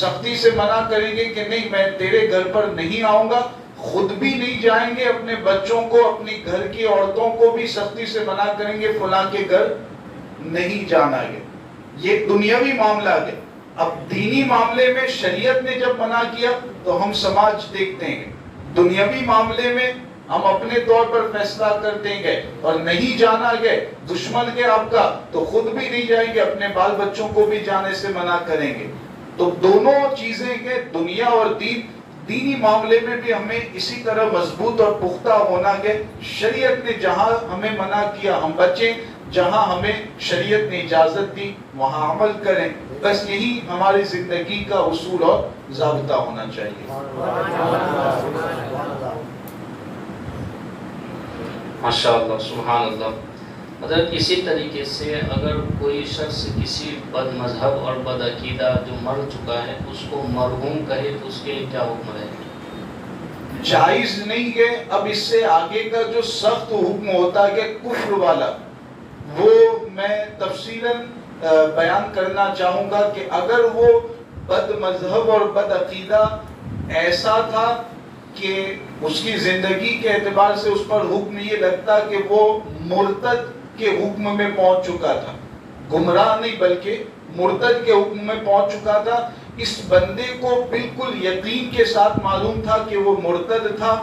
سختی سے منع کریں گے کہ نہیں میں تیرے گھر پر نہیں آؤں گا. خود بھی نہیں جائیں گے، اپنے بچوں کو، اپنی گھر کی عورتوں کو بھی سختی سے منع کریں گے فلاں کے گھر نہیں جانا ہے. یہ دنیاوی معاملہ ہے. اب دینی معاملے میں شریعت نے جب منع کیا تو ہم سماج دیکھتے ہیں. دنیاوی معاملے میں ہم اپنے طور پر فیصلہ کر دیں گے اور نہیں جانا گئے، دشمن کے آپ کا تو خود بھی نہیں جائیں گے، اپنے بال بچوں کو بھی جانے سے منع کریں گے. تو دونوں چیزیں ہیں، دنیا اور دین. دینی معاملے میں بھی ہمیں اسی طرح مضبوط اور پختہ ہونا ہے. شریعت نے جہاں ہمیں منع کیا ہم بچیں، جہاں ہمیں شریعت نے اجازت دی وہاں عمل کریں. بس یہی ہماری زندگی کا اصول اور ضابطہ ہونا چاہیے. ماشاءاللہ سبحان اللہ. حضرت اسی طریقے سے اگر کوئی شخص کسی بد مذہب اور بد عقیدہ جو مر چکا ہے اس کو مرحوم کہے تو اس کے لیے کیا حکم ہے؟ جائز نہیں ہے. اب اس سے آگے کا جو سخت حکم ہوتا ہے کفر والا، وہ میں تفصیلاً بیان کرنا چاہوں گا کہ اگر وہ بد مذہب اور بد عقیدہ ایسا تھا کہ اس کی زندگی کے اعتبار سے اس پر حکم یہ لگتا کہ وہ مرتد کے حکم میں پہنچ چکا تھا، گمراہ نہیں بلکہ مرتد کے حکم میں پہنچ چکا تھا۔ اس بندے کو بالکل یقین کے ساتھ معلوم تھا کہ وہ مرتد تھا،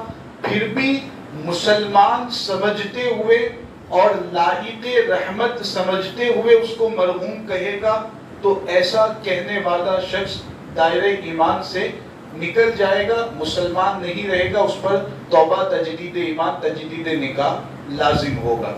پھر بھی مسلمان سمجھتے ہوئے اور لائق رحمت سمجھتے ہوئے اس کو مرحوم کہے گا، تو ایسا کہنے والا شخص دائرہ ایمان سے نکل جائے گا، مسلمان نہیں رہے گا، اس پر توبہ، تجدید ایمان، تجدید نکاح لازم ہوگا۔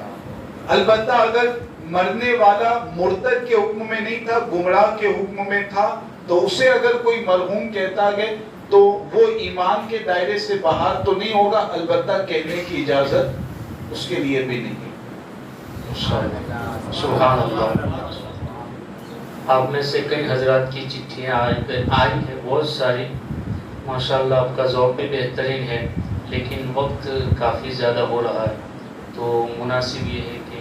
البتہ اگر مرنے والا مرتد کے حکم میں نہیں تھا، گمراہ کے حکم میں تھا، تو اسے اگر کوئی مرحوم کہتا گئے تو وہ ایمان کے دائرے سے باہر تو نہیں ہوگا، البتہ کہنے کی اجازت اس کے لیے بھی نہیں ہے۔ سبحان اللہ۔ آپ میں سے کئی حضرات کی چٹھیاں آئی ہیں، بہت ساری، ماشاءاللہ آپ کا ذوق بھی بہترین ہے، لیکن وقت کافی زیادہ ہو رہا ہے، تو مناسب یہ ہے کہ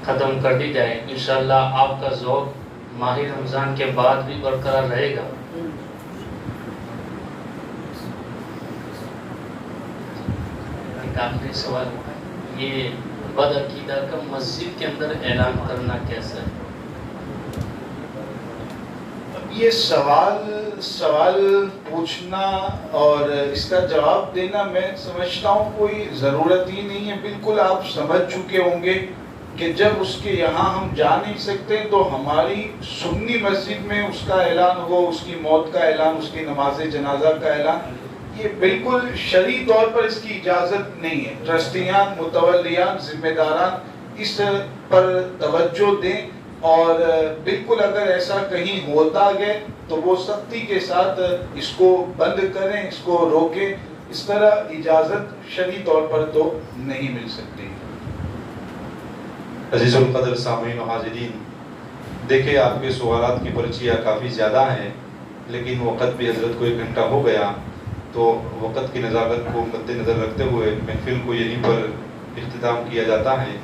ختم کر دی جائے۔ انشاءاللہ آپ کا ذوق ماہ رمضان کے بعد بھی برقرار رہے گا۔ ایک آخری سوال، یہ بدعقیدہ کا مسجد کے اندر اعلان کرنا کیسا ہے؟ یہ سوال پوچھنا اور اس کا جواب دینا میں سمجھتا ہوں کوئی ضرورت ہی نہیں ہے۔ بالکل آپ سمجھ چکے ہوں گے کہ جب اس کے یہاں ہم جا نہیں سکتے تو ہماری سنی مسجد میں اس کا اعلان ہو، اس کی موت کا اعلان، اس کی نماز جنازہ کا اعلان، یہ بالکل شرعی طور پر اس کی اجازت نہیں ہے۔ ٹرسٹیان، متولیان، ذمہ داران اس پر توجہ دیں، اور بالکل اگر ایسا کہیں ہوتا گئے تو وہ سختی کے ساتھ اس کو بند کریں، اس کو روکیں۔ اس طرح اجازت شرعی طور پر تو نہیں مل سکتی۔ عزیز القدر سامعین و حاضرین، دیکھیں آپ کے سوالات کی پرچیاں کافی زیادہ ہیں، لیکن وقت بھی حضرت کو 1 گھنٹہ ہو گیا، تو وقت کی نزاکت کو مد نظر رکھتے ہوئے محفل کو یہیں پر اختتام کیا جاتا ہے۔